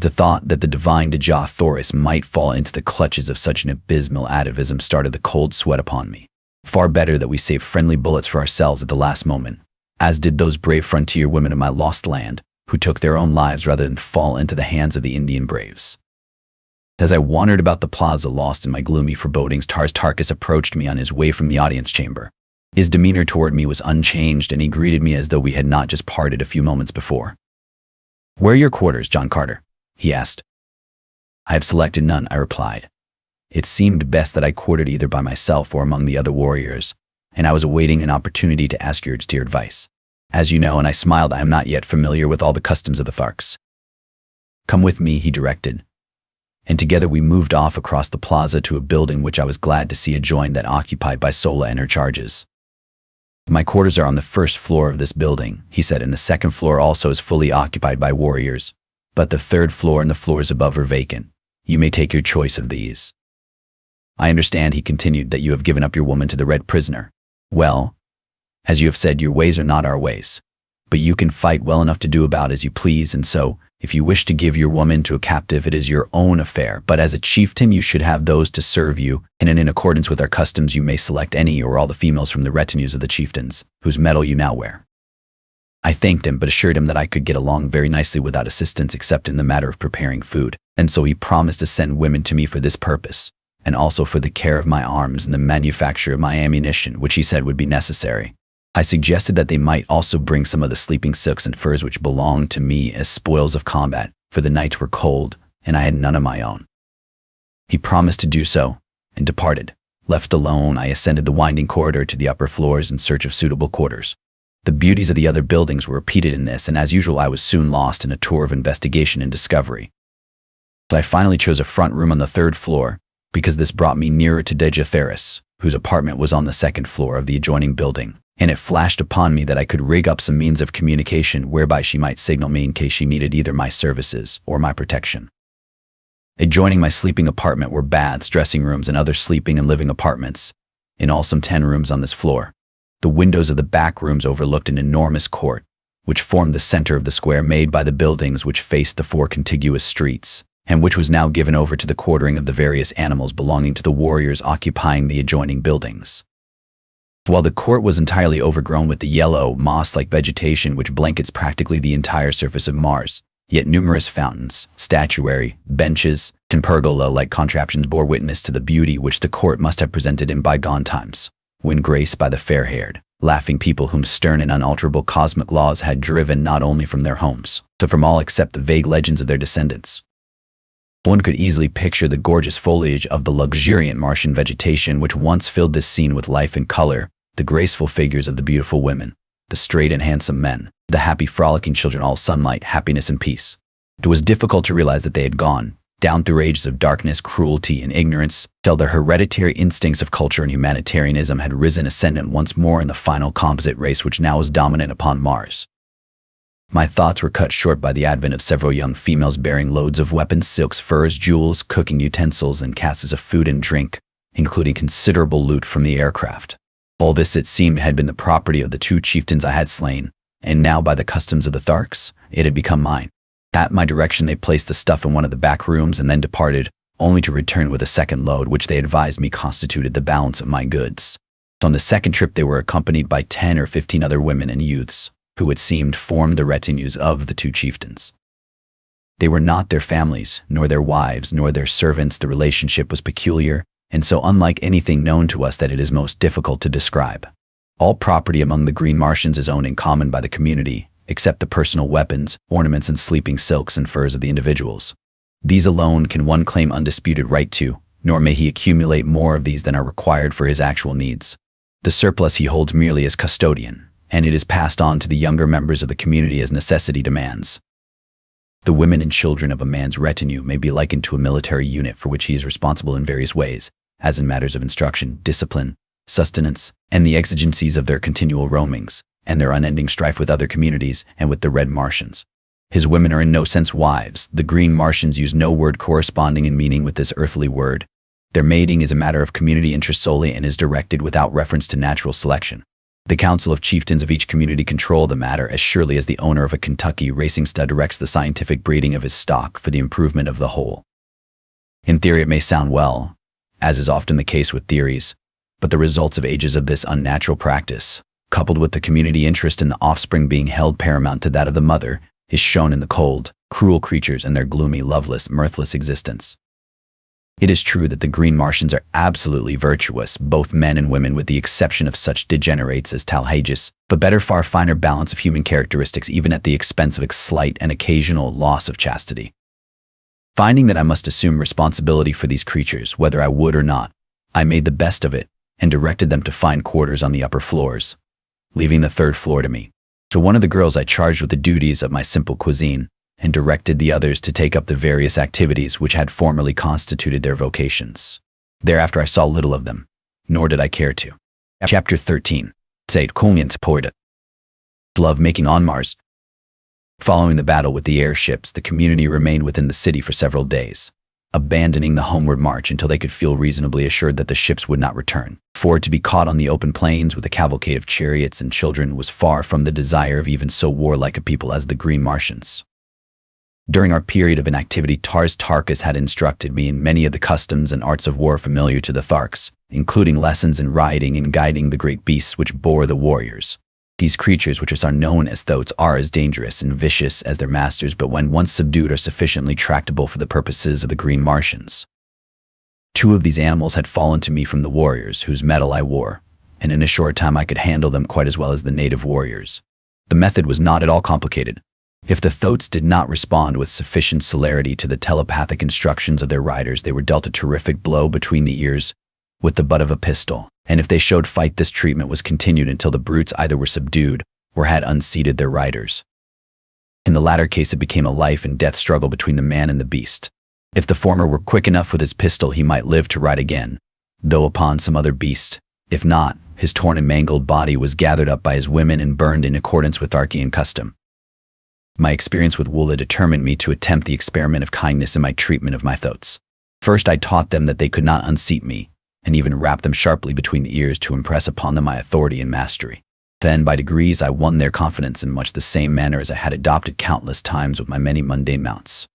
The thought that the divine Deja Thoris might fall into the clutches of such an abysmal atavism started the cold sweat upon me. Far better that we save friendly bullets for ourselves at the last moment, as did those brave frontier women of my lost land, who took their own lives rather than fall into the hands of the Indian braves. As I wandered about the plaza lost in my gloomy forebodings, Tars Tarkas approached me on his way from the audience chamber. His demeanor toward me was unchanged, and he greeted me as though we had not just parted a few moments before. "Where are your quarters, John Carter?" he asked. "I have selected none," I replied. It seemed best that I quartered either by myself or among the other warriors, and I was awaiting an opportunity to ask your dear advice. As you know, and I smiled, I am not yet familiar with all the customs of the Tharks. "Come with me," he directed, and together we moved off across the plaza to a building which I was glad to see adjoined that occupied by Sola and her charges. "My quarters are on the first floor of this building," he said, "and the second floor also is fully occupied by warriors. But the third floor and the floors above are vacant. You may take your choice of these." "I understand," he continued, "that you have given up your woman to the red prisoner. Well, as you have said, your ways are not our ways. But you can fight well enough to do about as you please, and so, if you wish to give your woman to a captive, it is your own affair. But as a chieftain, you should have those to serve you, and in accordance with our customs, you may select any or all the females from the retinues of the chieftains, whose medal you now wear." I thanked him, but assured him that I could get along very nicely without assistance except in the matter of preparing food, and so he promised to send women to me for this purpose, and also for the care of my arms and the manufacture of my ammunition, which he said would be necessary. I suggested that they might also bring some of the sleeping silks and furs which belonged to me as spoils of combat, for the nights were cold, and I had none of my own. He promised to do so, and departed. Left alone, I ascended the winding corridor to the upper floors in search of suitable quarters. The beauties of the other buildings were repeated in this, and as usual I was soon lost in a tour of investigation and discovery. But I finally chose a front room on the third floor, because this brought me nearer to Deja Thoris, whose apartment was on the second floor of the adjoining building, and it flashed upon me that I could rig up some means of communication whereby she might signal me in case she needed either my services or my protection. Adjoining my sleeping apartment were baths, dressing rooms, and other sleeping and living apartments, in all some 10 rooms on this floor. The windows of the back rooms overlooked an enormous court, which formed the center of the square made by the buildings which faced the 4 contiguous streets, and which was now given over to the quartering of the various animals belonging to the warriors occupying the adjoining buildings. While the court was entirely overgrown with the yellow, moss-like vegetation which blankets practically the entire surface of Mars, yet numerous fountains, statuary, benches, and pergola-like contraptions bore witness to the beauty which the court must have presented in bygone times, when graced by the fair-haired, laughing people whom stern and unalterable cosmic laws had driven not only from their homes, but from all except the vague legends of their descendants. One could easily picture the gorgeous foliage of the luxuriant Martian vegetation which once filled this scene with life and color, the graceful figures of the beautiful women, the straight and handsome men, the happy frolicking children, all sunlight, happiness, and peace. It was difficult to realize that they had gone down through ages of darkness, cruelty, and ignorance, till their hereditary instincts of culture and humanitarianism had risen ascendant once more in the final composite race which now was dominant upon Mars. My thoughts were cut short by the advent of several young females bearing loads of weapons, silks, furs, jewels, cooking utensils, and casks of food and drink, including considerable loot from the aircraft. All this, it seemed, had been the property of the 2 chieftains I had slain, and now, by the customs of the Tharks, it had become mine. At my direction, they placed the stuff in one of the back rooms and then departed, only to return with a second load, which they advised me constituted the balance of my goods. On the second trip, they were accompanied by 10 or 15 other women and youths, who it seemed formed the retinues of the two chieftains. They were not their families, nor their wives, nor their servants. The relationship was peculiar, and so unlike anything known to us that it is most difficult to describe. All property among the Green Martians is owned in common by the community, except the personal weapons, ornaments, and sleeping silks and furs of the individuals. These alone can one claim undisputed right to, nor may he accumulate more of these than are required for his actual needs. The surplus he holds merely as custodian, and it is passed on to the younger members of the community as necessity demands. The women and children of a man's retinue may be likened to a military unit for which he is responsible in various ways, as in matters of instruction, discipline, sustenance, and the exigencies of their continual roamings, and their unending strife with other communities and with the Red Martians. His women are in no sense wives. The Green Martians use no word corresponding in meaning with this earthly word. Their mating is a matter of community interest solely and is directed without reference to natural selection. The council of chieftains of each community control the matter as surely as the owner of a Kentucky racing stud directs the scientific breeding of his stock for the improvement of the whole. In theory it may sound well, as is often the case with theories, but the results of ages of this unnatural practice, coupled with the community interest in the offspring being held paramount to that of the mother, is shown in the cold, cruel creatures and their gloomy, loveless, mirthless existence. It is true that the Green Martians are absolutely virtuous, both men and women, with the exception of such degenerates as Talhages, but better far finer balance of human characteristics even at the expense of a slight and occasional loss of chastity. Finding that I must assume responsibility for these creatures, whether I would or not, I made the best of it and directed them to find quarters on the upper floors, leaving the third floor to me. To one of the girls I charged with the duties of my simple cuisine, and directed the others to take up the various activities which had formerly constituted their vocations. Thereafter I saw little of them, nor did I care to. Chapter 13. Love making on Mars. Following the battle with the airships, the community remained within the city for several days, abandoning the homeward march until they could feel reasonably assured that the ships would not return. For to be caught on the open plains with a cavalcade of chariots and children was far from the desire of even so warlike a people as the Green Martians. During our period of inactivity, Tarkas had instructed me in many of the customs and arts of war familiar to the Tharks, including lessons in riding and guiding the great beasts which bore the warriors. These creatures, which are known as thoats, are as dangerous and vicious as their masters, but when once subdued are sufficiently tractable for the purposes of the Green Martians. 2 of these animals had fallen to me from the warriors, whose metal I wore, and in a short time I could handle them quite as well as the native warriors. The method was not at all complicated. If the thoats did not respond with sufficient celerity to the telepathic instructions of their riders, they were dealt a terrific blow between the ears with the butt of a pistol, and if they showed fight, this treatment was continued until the brutes either were subdued or had unseated their riders. In the latter case, it became a life and death struggle between the man and the beast. If the former were quick enough with his pistol, he might live to ride again, though upon some other beast. If not, his torn and mangled body was gathered up by his women and burned in accordance with Tharkian custom. My experience with Woola determined me to attempt the experiment of kindness in my treatment of my thoats. First I taught them that they could not unseat me, and even rap them sharply between the ears to impress upon them my authority and mastery. Then by degrees I won their confidence in much the same manner as I had adopted countless times with my many mundane mounts.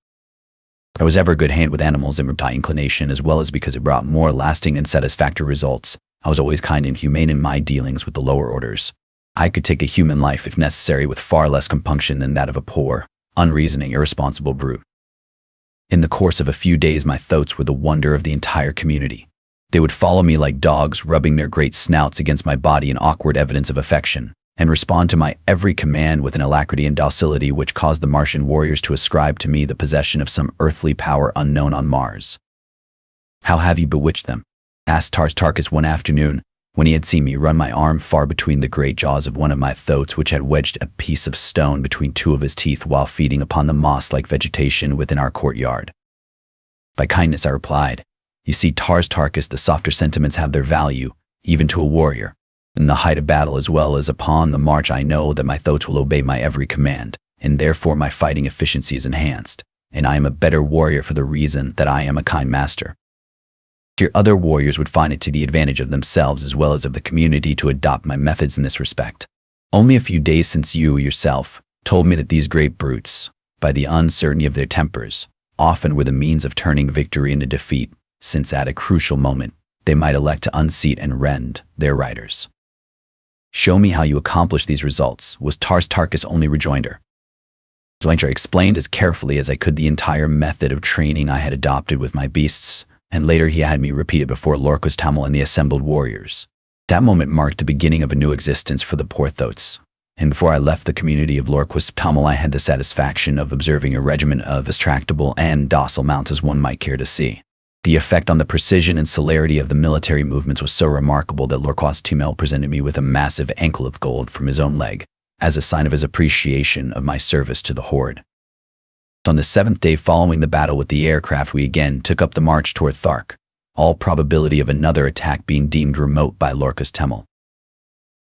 I was ever a good hand with animals and by inclination, as well as because it brought more lasting and satisfactory results. I was always kind and humane in my dealings with the lower orders. I could take a human life, if necessary, with far less compunction than that of a poor, unreasoning, irresponsible brute. In the course of a few days, my thoats were the wonder of the entire community. They would follow me like dogs, rubbing their great snouts against my body in awkward evidence of affection, and respond to my every command with an alacrity and docility which caused the Martian warriors to ascribe to me the possession of some earthly power unknown on Mars. "How have you bewitched them?" asked Tarkas one afternoon, when he had seen me run my arm far between the great jaws of one of my thoats, which had wedged a piece of stone between 2 of his teeth while feeding upon the moss-like vegetation within our courtyard. "By kindness," I replied. "You see, Tarkas, the softer sentiments have their value, even to a warrior. In the height of battle as well as upon the march, I know that my thoats will obey my every command, and therefore my fighting efficiency is enhanced, and I am a better warrior for the reason that I am a kind master. Your other warriors would find it to the advantage of themselves as well as of the community to adopt my methods in this respect. Only a few days since you yourself told me that these great brutes, by the uncertainty of their tempers, often were the means of turning victory into defeat, since at a crucial moment, they might elect to unseat and rend their riders. "Show me how you accomplish these results," was Tark's only rejoinder. I explained as carefully as I could the entire method of training I had adopted with my beasts, and later he had me repeat it before Lorquas Tamil and the assembled warriors. That moment marked the beginning of a new existence for the Porthos, and before I left the community of Lorquas Tamil I had the satisfaction of observing a regiment of as tractable and docile mounts as one might care to see. The effect on the precision and celerity of the military movements was so remarkable that Lorquas Tamil presented me with a massive ankle of gold from his own leg, as a sign of his appreciation of my service to the horde. On the 7th day following the battle with the aircraft, we again took up the march toward Thark, all probability of another attack being deemed remote by Lorquas Tamil.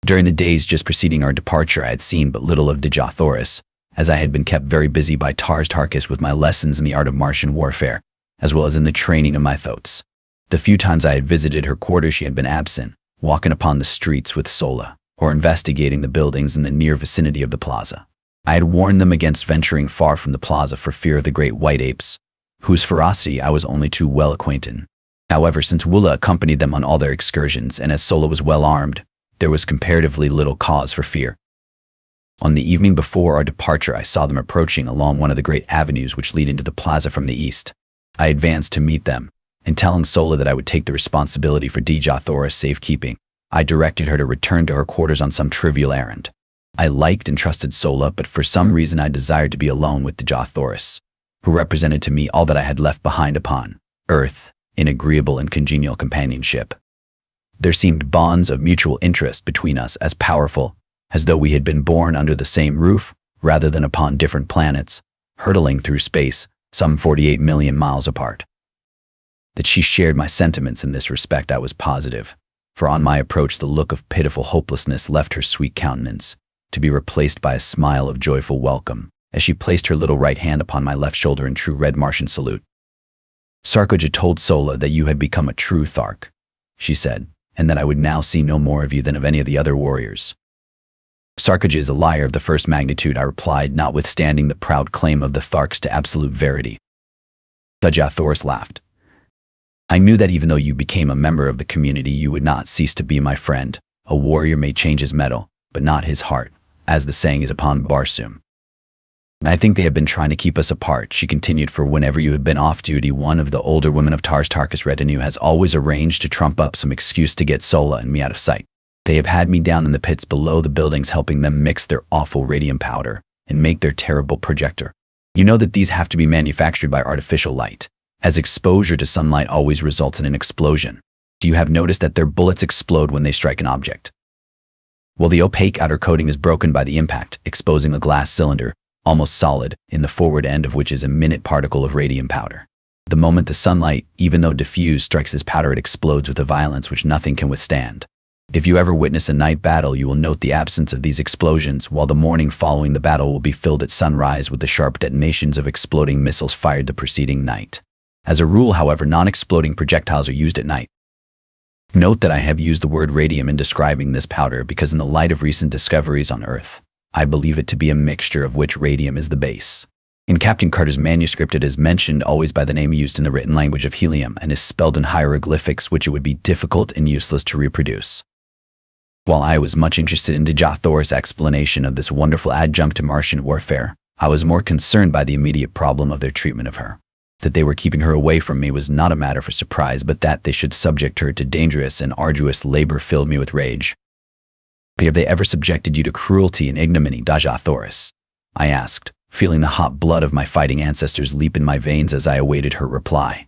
During the days just preceding our departure, I had seen but little of Dejathoris, as I had been kept very busy by Tarkis with my lessons in the art of Martian warfare, as well as in the training of my thoats. The few times I had visited her quarters she had been absent, walking upon the streets with Sola, or investigating the buildings in the near vicinity of the plaza. I had warned them against venturing far from the plaza for fear of the great white apes, whose ferocity I was only too well acquainted. However, since Wula accompanied them on all their excursions, and as Sola was well armed, there was comparatively little cause for fear. On the evening before our departure, I saw them approaching along one of the great avenues which lead into the plaza from the east. I advanced to meet them, and telling Sola that I would take the responsibility for Dejathoris' safekeeping, I directed her to return to her quarters on some trivial errand. I liked and trusted Sola, but for some reason I desired to be alone with Dejathoris, who represented to me all that I had left behind upon earth in agreeable and congenial companionship. There seemed bonds of mutual interest between us as powerful as though we had been born under the same roof rather than upon different planets, hurtling through space some 48 million miles apart. That she shared my sentiments in this respect I was positive, for on my approach the look of pitiful hopelessness left her sweet countenance, to be replaced by a smile of joyful welcome, as she placed her little right hand upon my left shoulder in true red Martian salute. "Sarkoja told Sola that you had become a true Thark," she said, "and that I would now see no more of you than of any of the other warriors." "Sarkoja is a liar of the first magnitude," I replied, notwithstanding the proud claim of the Tharks to absolute verity. Dejathoris laughed. "I knew that even though you became a member of the community, you would not cease to be my friend. A warrior may change his metal, but not his heart, as the saying is upon Barsoom. I think they have been trying to keep us apart," she continued, "for whenever you have been off duty, one of the older women of Tarkis' retinue has always arranged to trump up some excuse to get Sola and me out of sight. They have had me down in the pits below the buildings helping them mix their awful radium powder and make their terrible projector. You know that these have to be manufactured by artificial light, as exposure to sunlight always results in an explosion. Do you have noticed that their bullets explode when they strike an object? Well, the opaque outer coating is broken by the impact, exposing a glass cylinder, almost solid, in the forward end of which is a minute particle of radium powder. The moment the sunlight, even though diffused, strikes this powder, it explodes with a violence which nothing can withstand. If you ever witness a night battle, you will note the absence of these explosions, while the morning following the battle will be filled at sunrise with the sharp detonations of exploding missiles fired the preceding night. As a rule, however, non-exploding projectiles are used at night. Note that I have used the word radium in describing this powder because in the light of recent discoveries on Earth, I believe it to be a mixture of which radium is the base. In Captain Carter's manuscript it is mentioned always by the name used in the written language of helium and is spelled in hieroglyphics which it would be difficult and useless to reproduce. While I was much interested in Dejathoris' explanation of this wonderful adjunct to Martian warfare, I was more concerned by the immediate problem of their treatment of her. That they were keeping her away from me was not a matter for surprise, but that they should subject her to dangerous and arduous labor filled me with rage. "But have they ever subjected you to cruelty and ignominy, Dejathoris?" I asked, feeling the hot blood of my fighting ancestors leap in my veins as I awaited her reply.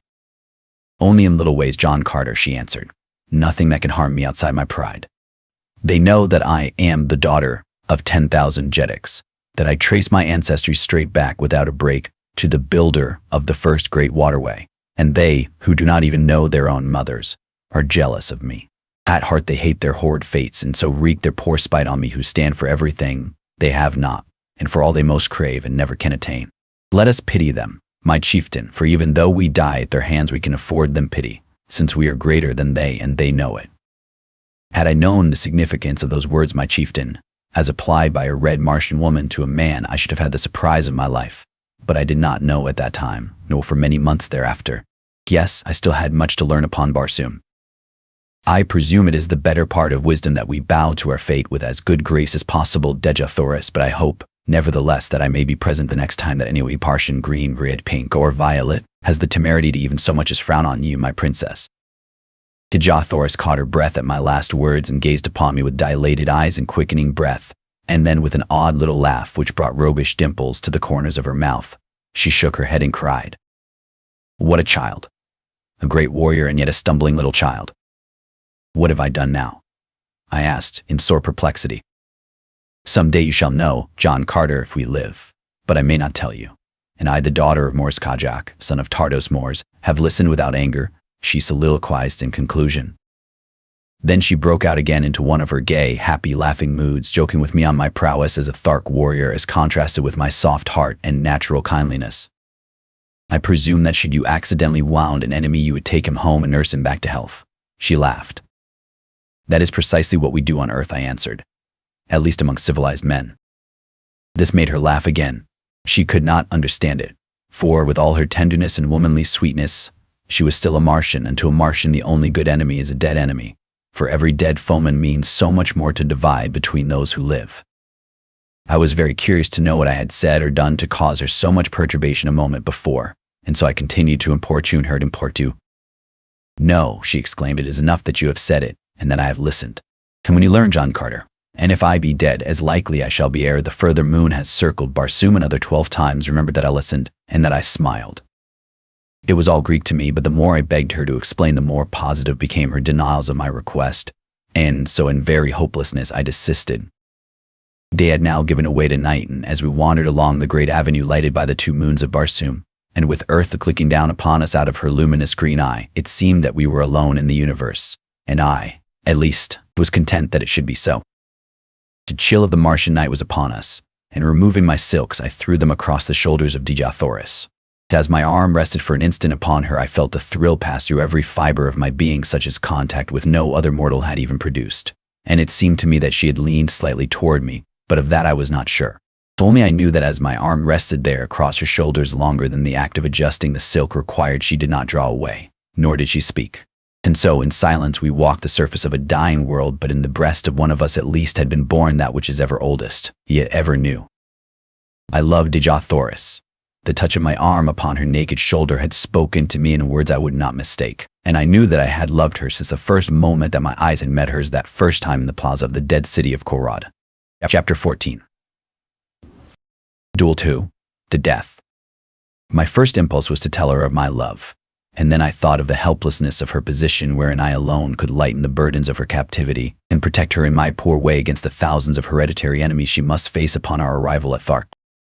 "Only in little ways, John Carter," she answered. "Nothing that can harm me outside my pride. They know that I am the daughter of 10,000 Jediks, that I trace my ancestry straight back without a break to the builder of the first great waterway, and they, who do not even know their own mothers, are jealous of me. At heart they hate their horrid fates, and so wreak their poor spite on me who stand for everything they have not, and for all they most crave and never can attain. Let us pity them, my chieftain, for even though we die at their hands we can afford them pity, since we are greater than they and they know it." Had I known the significance of those words, my chieftain, as applied by a red Martian woman to a man, I should have had the surprise of my life. but I did not know at that time, nor for many months thereafter. Yes, I still had much to learn upon Barsoom. I presume it is the better part of wisdom that we bow to our fate with as good grace as possible, Dejathoris, but I hope, nevertheless, that I may be present the next time that any Parsian green, red, pink, or violet has the temerity to even so much as frown on you, my princess. Dejathoris caught her breath at my last words and gazed upon me with dilated eyes and quickening breath, and then with an odd little laugh which brought roguish dimples to the corners of her mouth, she shook her head and cried, "What a child! A great warrior and yet a stumbling little child. What have I done now?" I asked, in sore perplexity. "Some day you shall know, John Carter, if we live, but I may not tell you. And I, the daughter of Mors Kajak, son of Tardos Mors, have listened without anger," she soliloquized in conclusion. Then she broke out again into one of her gay, happy, laughing moods, joking with me on my prowess as a Thark warrior as contrasted with my soft heart and natural kindliness. "I presume that should you accidentally wound an enemy you would take him home and nurse him back to health." She laughed. "That is precisely what we do on Earth," I answered. "At least among civilized men." This made her laugh again. She could not understand it, for, with all her tenderness and womanly sweetness, she was still a Martian, and to a Martian the only good enemy is a dead enemy, for every dead foeman means so much more to divide between those who live. I was very curious to know what I had said or done to cause her so much perturbation a moment before, and so I continued to importune her. "No," she exclaimed, "it is enough that you have said it, and that I have listened. And when you learn, John Carter, and if I be dead, as likely I shall be ere the further moon has circled Barsoom another 12 times, remember that I listened, and that I smiled." It was all Greek to me, but the more I begged her to explain, the more positive became her denials of my request, and so in very hopelessness I desisted. Day had now given way to night, and as we wandered along the great avenue lighted by the 2 moons of Barsoom, and with Earth clicking down upon us out of her luminous green eye, it seemed that we were alone in the universe, and I, at least, was content that it should be so. The chill of the Martian night was upon us, and removing my silks, I threw them across the shoulders of Dejathoris. As my arm rested for an instant upon her, I felt a thrill pass through every fiber of my being such as contact with no other mortal had even produced, and it seemed to me that she had leaned slightly toward me, but of that I was not sure. Only I knew that as my arm rested there across her shoulders longer than the act of adjusting the silk required, she did not draw away, nor did she speak. And so in silence we walked the surface of a dying world, but in the breast of one of us at least had been born that which is ever oldest, yet ever new. I loved Dejathoris. The touch of my arm upon her naked shoulder had spoken to me in words I would not mistake, and I knew that I had loved her since the first moment that my eyes had met hers that first time in the plaza of the dead city of Korad. Chapter 14. Duel 2. To Death. My first impulse was to tell her of my love, and then I thought of the helplessness of her position wherein I alone could lighten the burdens of her captivity and protect her in my poor way against the thousands of hereditary enemies she must face upon our arrival at Thark.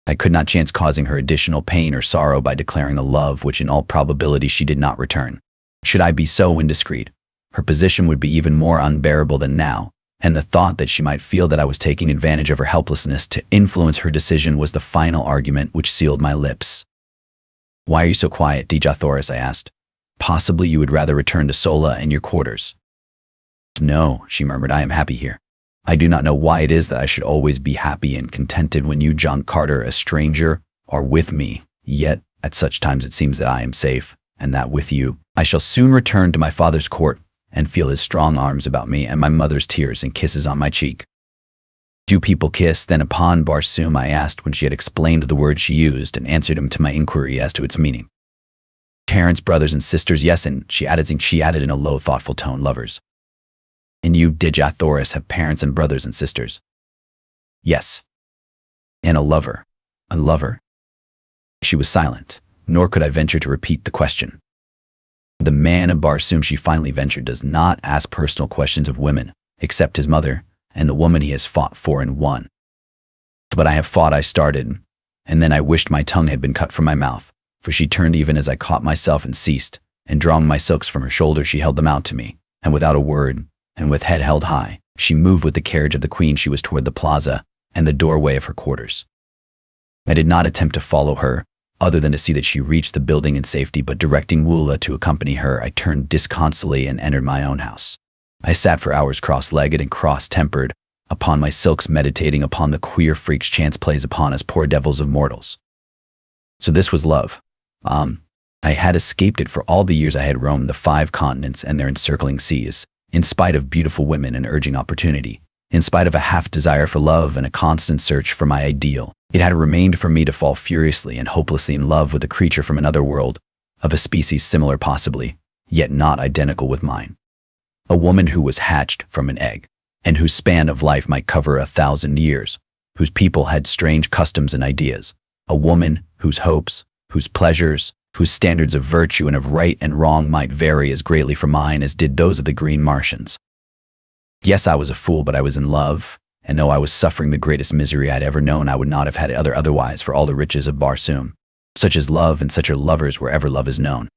I could not chance causing her additional pain or sorrow by declaring a love which in all probability she did not return. Should I be so indiscreet, her position would be even more unbearable than now, and the thought that she might feel that I was taking advantage of her helplessness to influence her decision was the final argument which sealed my lips. "Why are you so quiet, Dejathoris?" I asked. "Possibly you would rather return to Sola and your quarters." "No," she murmured, "I am happy here. I do not know why it is that I should always be happy and contented when you, John Carter, a stranger, are with me, yet at such times it seems that I am safe, and that with you I shall soon return to my father's court and feel his strong arms about me and my mother's tears and kisses on my cheek." "Do people kiss then upon Barsoom?" I asked when she had explained the word she used and answered him to my inquiry as to its meaning. "Parents, brothers, and sisters, yes, and," she added in a low, thoughtful tone, "lovers." "And you, Dejathoris, have parents and brothers and sisters?" "Yes." "And a lover?" "A lover?" She was silent, nor could I venture to repeat the question. "The man of Barsoom," she finally ventured, "does not ask personal questions of women, except his mother, and the woman he has fought for and won." "But I have fought," I started, and then I wished my tongue had been cut from my mouth, for she turned even as I caught myself and ceased, and drawing my silks from her shoulder she held them out to me, and without a word, and with head held high, she moved with the carriage of the queen she was toward the plaza and the doorway of her quarters. I did not attempt to follow her, other than to see that she reached the building in safety, but directing Woola to accompany her, I turned disconsolately and entered my own house. I sat for hours cross-legged and cross-tempered upon my silks, meditating upon the queer freaks chance plays upon us poor devils of mortals. So this was love. I had escaped it for all the years I had roamed the 5 continents and their encircling seas, in spite of beautiful women and urging opportunity, in spite of a half desire for love and a constant search for my ideal. It had remained for me to fall furiously and hopelessly in love with a creature from another world, of a species similar possibly, yet not identical with mine. A woman who was hatched from an egg, and whose span of life might cover 1,000 years, whose people had strange customs and ideas. A woman whose hopes, whose pleasures, whose standards of virtue and of right and wrong might vary as greatly from mine as did those of the green Martians. Yes, I was a fool, but I was in love, and though I was suffering the greatest misery I'd ever known, I would not have had it otherwise for all the riches of Barsoom. Such is love, and such are lovers wherever love is known.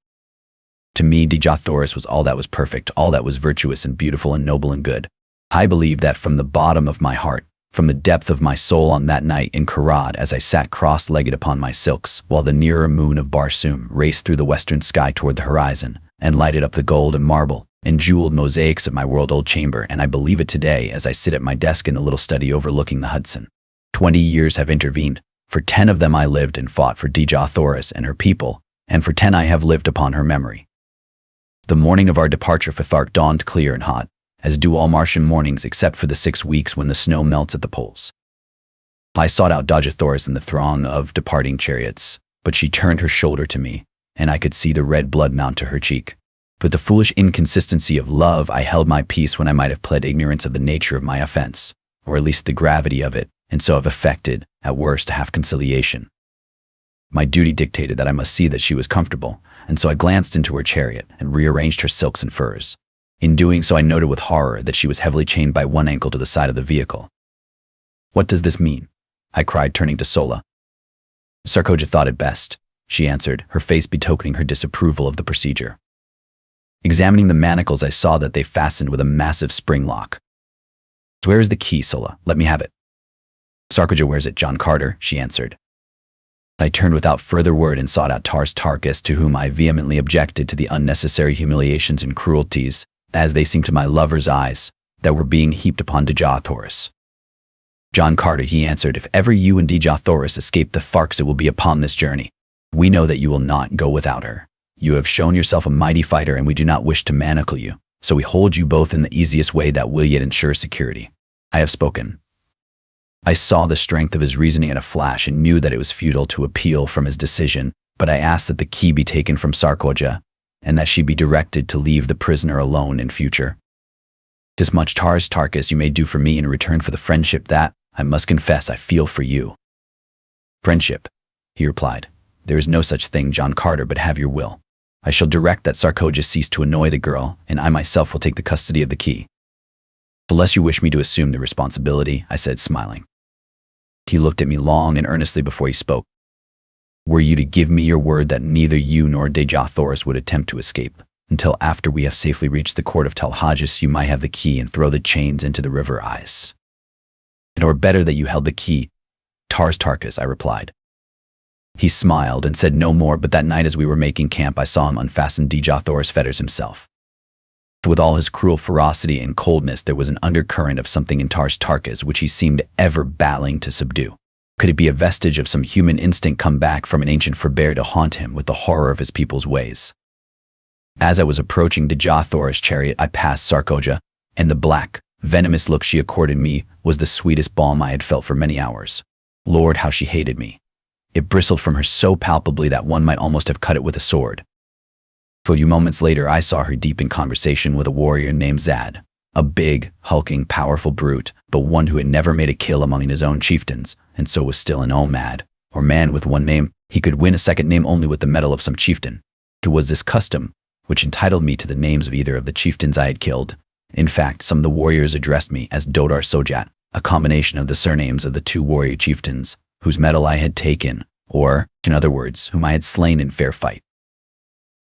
To me, Dejah was all that was perfect, all that was virtuous and beautiful and noble and good. I believe that from the bottom of my heart, from the depth of my soul on that night in Karad as I sat cross-legged upon my silks, while the nearer moon of Barsoom raced through the western sky toward the horizon and lighted up the gold and marble and jeweled mosaics of my world-old chamber, and I believe it today as I sit at my desk in the little study overlooking the Hudson. 20 years have intervened. For 10 of them I lived and fought for Dejah and her people, and for 10 I have lived upon her memory. The morning of our departure for Thark dawned clear and hot, as do all Martian mornings except for the 6 weeks when the snow melts at the poles. I sought out Dejah in the throng of departing chariots, but she turned her shoulder to me, and I could see the red blood mount to her cheek. With the foolish inconsistency of love, I held my peace when I might have pled ignorance of the nature of my offense, or at least the gravity of it, and so have effected, at worst, a half conciliation. My duty dictated that I must see that she was comfortable, and so I glanced into her chariot and rearranged her silks and furs. In doing so, I noted with horror that she was heavily chained by one ankle to the side of the vehicle. "What does this mean?" I cried, turning to Sola. "Sarkoja thought it best," she answered, her face betokening her disapproval of the procedure. Examining the manacles, I saw that they fastened with a massive spring lock. "Where is the key, Sola? Let me have it." "Sarkoja wears it, John Carter," she answered. I turned without further word and sought out Tarkas, to whom I vehemently objected to the unnecessary humiliations and cruelties, as they seemed to my lover's eyes, that were being heaped upon Dejah. "John Carter," he answered, "if ever you and Dejah escape the Farks, it will be upon this journey. We know that you will not go without her. You have shown yourself a mighty fighter, and we do not wish to manacle you, so we hold you both in the easiest way that will yet ensure security. I have spoken." I saw the strength of his reasoning in a flash and knew that it was futile to appeal from his decision, but I asked that the key be taken from Sarkoja, and that she be directed to leave the prisoner alone in future. "This much, Tarkas, you may do for me in return for the friendship that, I must confess, I feel for you." "Friendship," he replied. "There is no such thing, John Carter, but have your will. I shall direct that Sarkoja cease to annoy the girl, and I myself will take the custody of the key." "Unless you wish me to assume the responsibility," I said, smiling. He looked at me long and earnestly before he spoke. "Were you to give me your word that neither you nor Dejah would attempt to escape, until after we have safely reached the court of Talhajas, you might have the key and throw the chains into the river Ice." "Or better that you held the key, Tarkas," I replied. He smiled and said no more, but that night as we were making camp, I saw him unfasten Dejah fetters himself. With all his cruel ferocity and coldness, there was an undercurrent of something in Tarkas which he seemed ever battling to subdue. Could it be a vestige of some human instinct come back from an ancient forbear to haunt him with the horror of his people's ways? As I was approaching Dejah chariot, I passed Sarkoja, and the black, venomous look she accorded me was the sweetest balm I had felt for many hours. Lord, how she hated me! It bristled from her so palpably that one might almost have cut it with a sword. A few moments later, I saw her deep in conversation with a warrior named Zad, a big, hulking, powerful brute, but one who had never made a kill among his own chieftains, and so was still an Omad, or man with one name. He could win a second name only with the medal of some chieftain. It was this custom which entitled me to the names of either of the chieftains I had killed. In fact, some of the warriors addressed me as Dodar Sojat, a combination of the surnames of the 2 warrior chieftains, whose medal I had taken, or, in other words, whom I had slain in fair fight.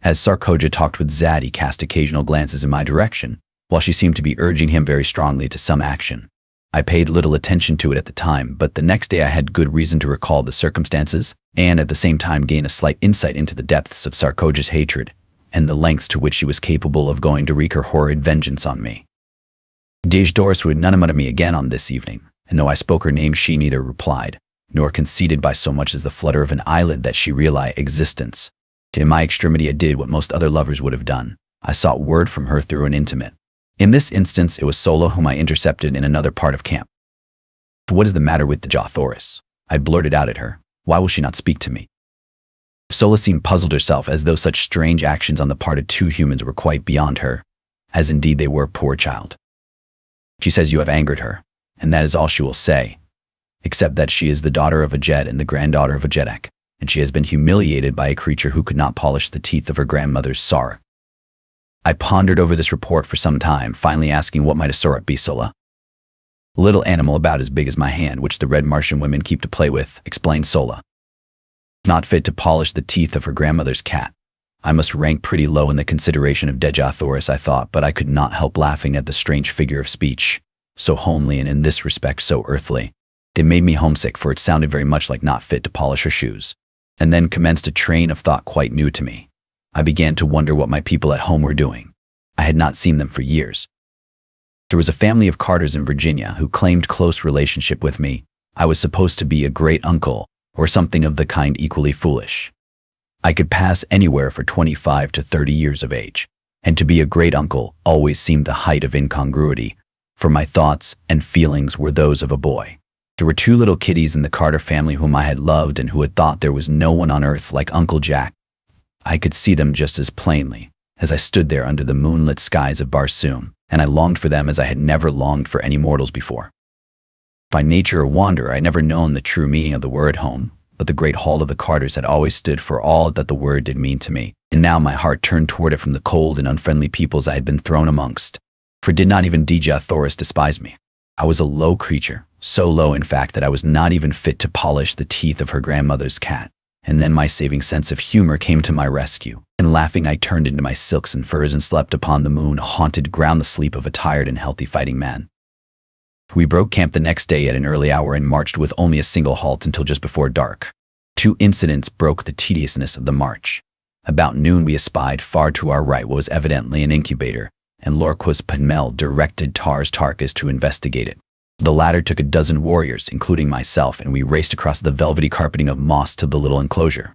As Sarkoja talked with Zad, he cast occasional glances in my direction, while she seemed to be urging him very strongly to some action. I paid little attention to it at the time, but the next day I had good reason to recall the circumstances, and at the same time gain a slight insight into the depths of Sarkoja's hatred, and the lengths to which she was capable of going to wreak her horrid vengeance on me. Dejah would none of me again on this evening, and though I spoke her name, she neither replied, nor conceited by so much as the flutter of an eyelid that she realized existence. In my extremity I did what most other lovers would have done. I sought word from her through an intimate. In this instance it was Sola whom I intercepted in another part of camp. "What is the matter with Dejah?" I blurted out at her. "Why will she not speak to me?" Sola seemed puzzled herself, as though such strange actions on the part of two humans were quite beyond her, as indeed they were, poor child. "She says you have angered her, and that is all she will say, except that she is the daughter of a Jed and the granddaughter of a Jedek, and she has been humiliated by a creature who could not polish the teeth of her grandmother's Sarah." I pondered over this report for some time, finally asking what might a Sarah be. "Sola, a little animal about as big as my hand, which the red Martian women keep to play with," explained Sola. "Not fit to polish the teeth of her grandmother's cat." I must rank pretty low in the consideration of Dejah, I thought, but I could not help laughing at the strange figure of speech, so homely and in this respect so earthly. It made me homesick, for it sounded very much like not fit to polish her shoes. And then commenced a train of thought quite new to me. I began to wonder what my people at home were doing. I had not seen them for years. There was a family of Carters in Virginia who claimed close relationship with me. I was supposed to be a great uncle, or something of the kind, equally foolish. I could pass anywhere for 25 to 30 years of age, and to be a great uncle always seemed the height of incongruity, for my thoughts and feelings were those of a boy. There were two little kiddies in the Carter family whom I had loved and who had thought there was no one on earth like Uncle Jack. I could see them just as plainly as I stood there under the moonlit skies of Barsoom, and I longed for them as I had never longed for any mortals before. By nature a wanderer, I had never known the true meaning of the word home, but the great hall of the Carters had always stood for all that the word did mean to me, and now my heart turned toward it from the cold and unfriendly peoples I had been thrown amongst. For did not even Dejah despise me? I was a low creature, so low in fact that I was not even fit to polish the teeth of her grandmother's cat. And then my saving sense of humor came to my rescue, and laughing I turned into my silks and furs and slept upon the moon-haunted ground the sleep of a tired and healthy fighting man. We broke camp the next day at an early hour and marched with only a single halt until just before dark. Two incidents broke the tediousness of the march. About noon we espied far to our right what was evidently an incubator, and Lorquas Padmel directed Tarkas to investigate it. The latter took a dozen warriors, including myself, and we raced across the velvety carpeting of moss to the little enclosure.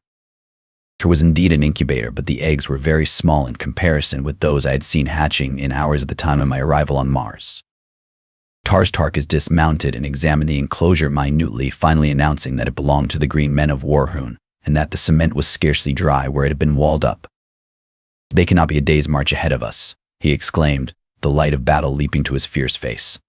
There was indeed an incubator, but the eggs were very small in comparison with those I had seen hatching in hours at the time of my arrival on Mars. Tarkas dismounted and examined the enclosure minutely, finally announcing that it belonged to the green men of Warhoon, and that the cement was scarcely dry where it had been walled up. "They cannot be a day's march ahead of us," he exclaimed, the light of battle leaping to his fierce face.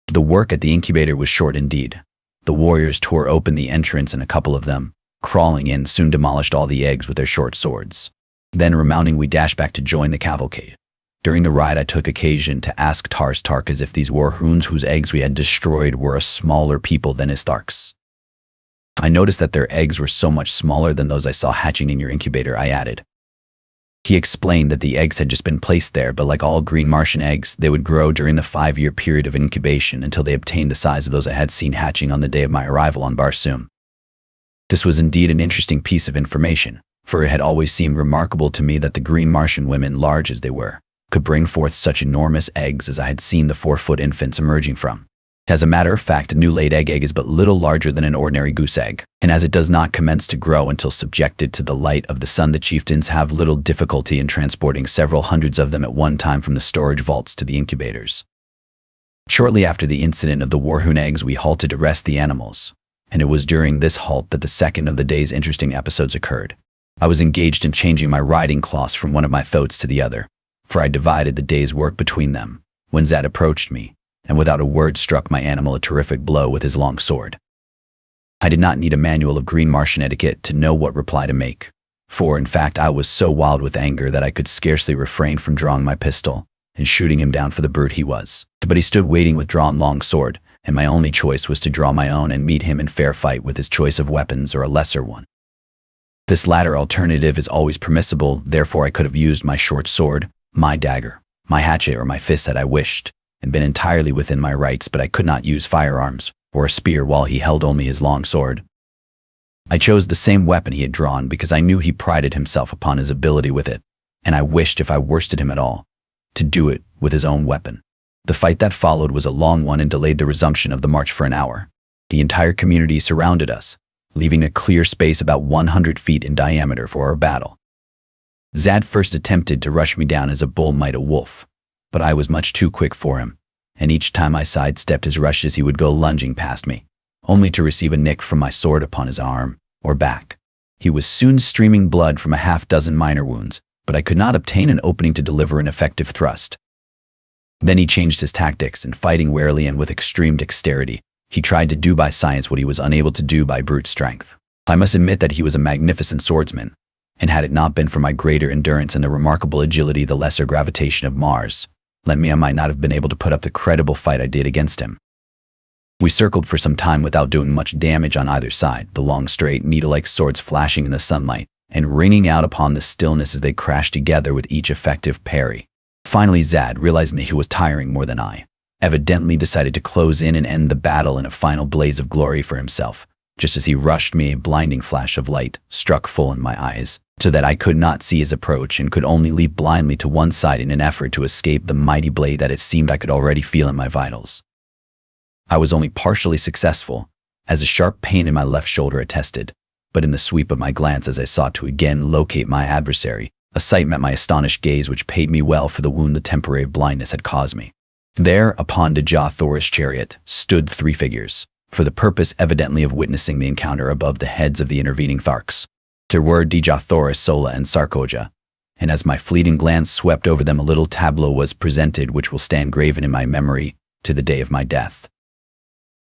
The work at the incubator was short indeed. The warriors tore open the entrance, and a couple of them, crawling in, soon demolished all the eggs with their short swords. Then, remounting, we dashed back to join the cavalcade. During the ride I took occasion to ask Tarkas if these Warhoons whose eggs we had destroyed were a smaller people than his Tharks. "I noticed that their eggs were so much smaller than those I saw hatching in your incubator," I added. He explained that the eggs had just been placed there, but like all green Martian eggs, they would grow during the 5-year period of incubation until they obtained the size of those I had seen hatching on the day of my arrival on Barsoom. This was indeed an interesting piece of information, for it had always seemed remarkable to me that the green Martian women, large as they were, could bring forth such enormous eggs as I had seen the 4-foot infants emerging from. As a matter of fact, a new laid egg is but little larger than an ordinary goose egg, and as it does not commence to grow until subjected to the light of the sun, the chieftains have little difficulty in transporting several hundreds of them at one time from the storage vaults to the incubators. Shortly after the incident of the Warhoon eggs, we halted to rest the animals, and it was during this halt that the second of the day's interesting episodes occurred. I was engaged in changing my riding cloths from one of my thoats to the other, for I divided the day's work between them, when Zad approached me, and without a word struck my animal a terrific blow with his long sword. I did not need a manual of green Martian etiquette to know what reply to make, for in fact I was so wild with anger that I could scarcely refrain from drawing my pistol and shooting him down for the brute he was. But he stood waiting with drawn long sword, and my only choice was to draw my own and meet him in fair fight with his choice of weapons or a lesser one. This latter alternative is always permissible, therefore I could have used my short sword, my dagger, my hatchet, or my fist had I wished, and been entirely within my rights, but I could not use firearms or a spear while he held only his long sword. I chose the same weapon he had drawn because I knew he prided himself upon his ability with it, and I wished, if I worsted him at all, to do it with his own weapon. The fight that followed was a long one and delayed the resumption of the march for an hour. The entire community surrounded us, leaving a clear space about 100 feet in diameter for our battle. Zad first attempted to rush me down as a bull might a wolf, but I was much too quick for him, and each time I sidestepped his rushes he would go lunging past me, only to receive a nick from my sword upon his arm or back. He was soon streaming blood from a half-dozen minor wounds, but I could not obtain an opening to deliver an effective thrust. Then he changed his tactics, and fighting warily and with extreme dexterity, he tried to do by science what he was unable to do by brute strength. I must admit that he was a magnificent swordsman, and had it not been for my greater endurance and the remarkable agility the lesser gravitation of Mars lent me, I might not have been able to put up the credible fight I did against him. We circled for some time without doing much damage on either side, the long straight needle-like swords flashing in the sunlight and ringing out upon the stillness as they crashed together with each effective parry. Finally Zad, realizing that he was tiring more than I, evidently decided to close in and end the battle in a final blaze of glory for himself. Just as he rushed me, a blinding flash of light struck full in my eyes, so that I could not see his approach and could only leap blindly to one side in an effort to escape the mighty blade that it seemed I could already feel in my vitals. I was only partially successful, as a sharp pain in my left shoulder attested, but in the sweep of my glance as I sought to again locate my adversary, a sight met my astonished gaze which paid me well for the wound the temporary blindness had caused me. There, upon Dejah-Thoris' chariot, stood 3 figures, for the purpose evidently of witnessing the encounter above the heads of the intervening Tharks. There were Dejah-Thoris, Sola, and Sarkoja, and as my fleeting glance swept over them a little tableau was presented which will stand graven in my memory to the day of my death.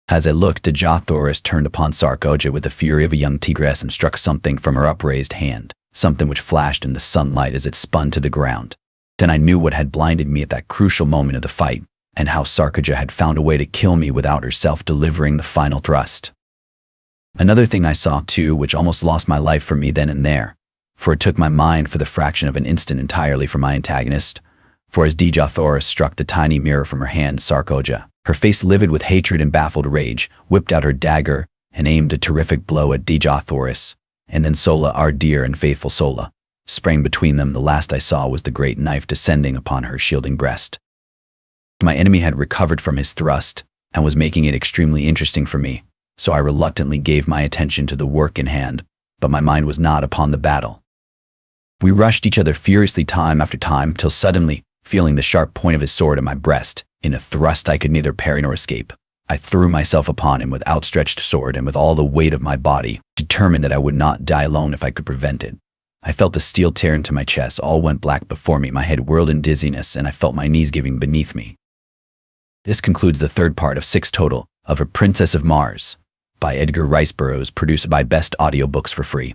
As I looked, Dejah-Thoris turned upon Sarkoja with the fury of a young tigress and struck something from her upraised hand, something which flashed in the sunlight as it spun to the ground. Then I knew what had blinded me at that crucial moment of the fight, and how Sarkoja had found a way to kill me without herself delivering the final thrust. Another thing I saw too, which almost lost my life for me then and there, for it took my mind for the fraction of an instant entirely from my antagonist, for as Dejah-Thoris struck the tiny mirror from her hand, Sarkoja, her face livid with hatred and baffled rage, whipped out her dagger and aimed a terrific blow at Dejah-Thoris, and then Sola, our dear and faithful Sola, sprang between them. The last I saw was the great knife descending upon her shielding breast. My enemy had recovered from his thrust and was making it extremely interesting for me, so I reluctantly gave my attention to the work in hand, but my mind was not upon the battle. We rushed each other furiously time after time, till suddenly, feeling the sharp point of his sword at my breast, in a thrust I could neither parry nor escape, I threw myself upon him with outstretched sword and with all the weight of my body, determined that I would not die alone if I could prevent it. I felt the steel tear into my chest, all went black before me, my head whirled in dizziness, and I felt my knees giving beneath me. This concludes the 3rd part of 6 total of A Princess of Mars by Edgar Rice Burroughs, produced by Best Audiobooks for free.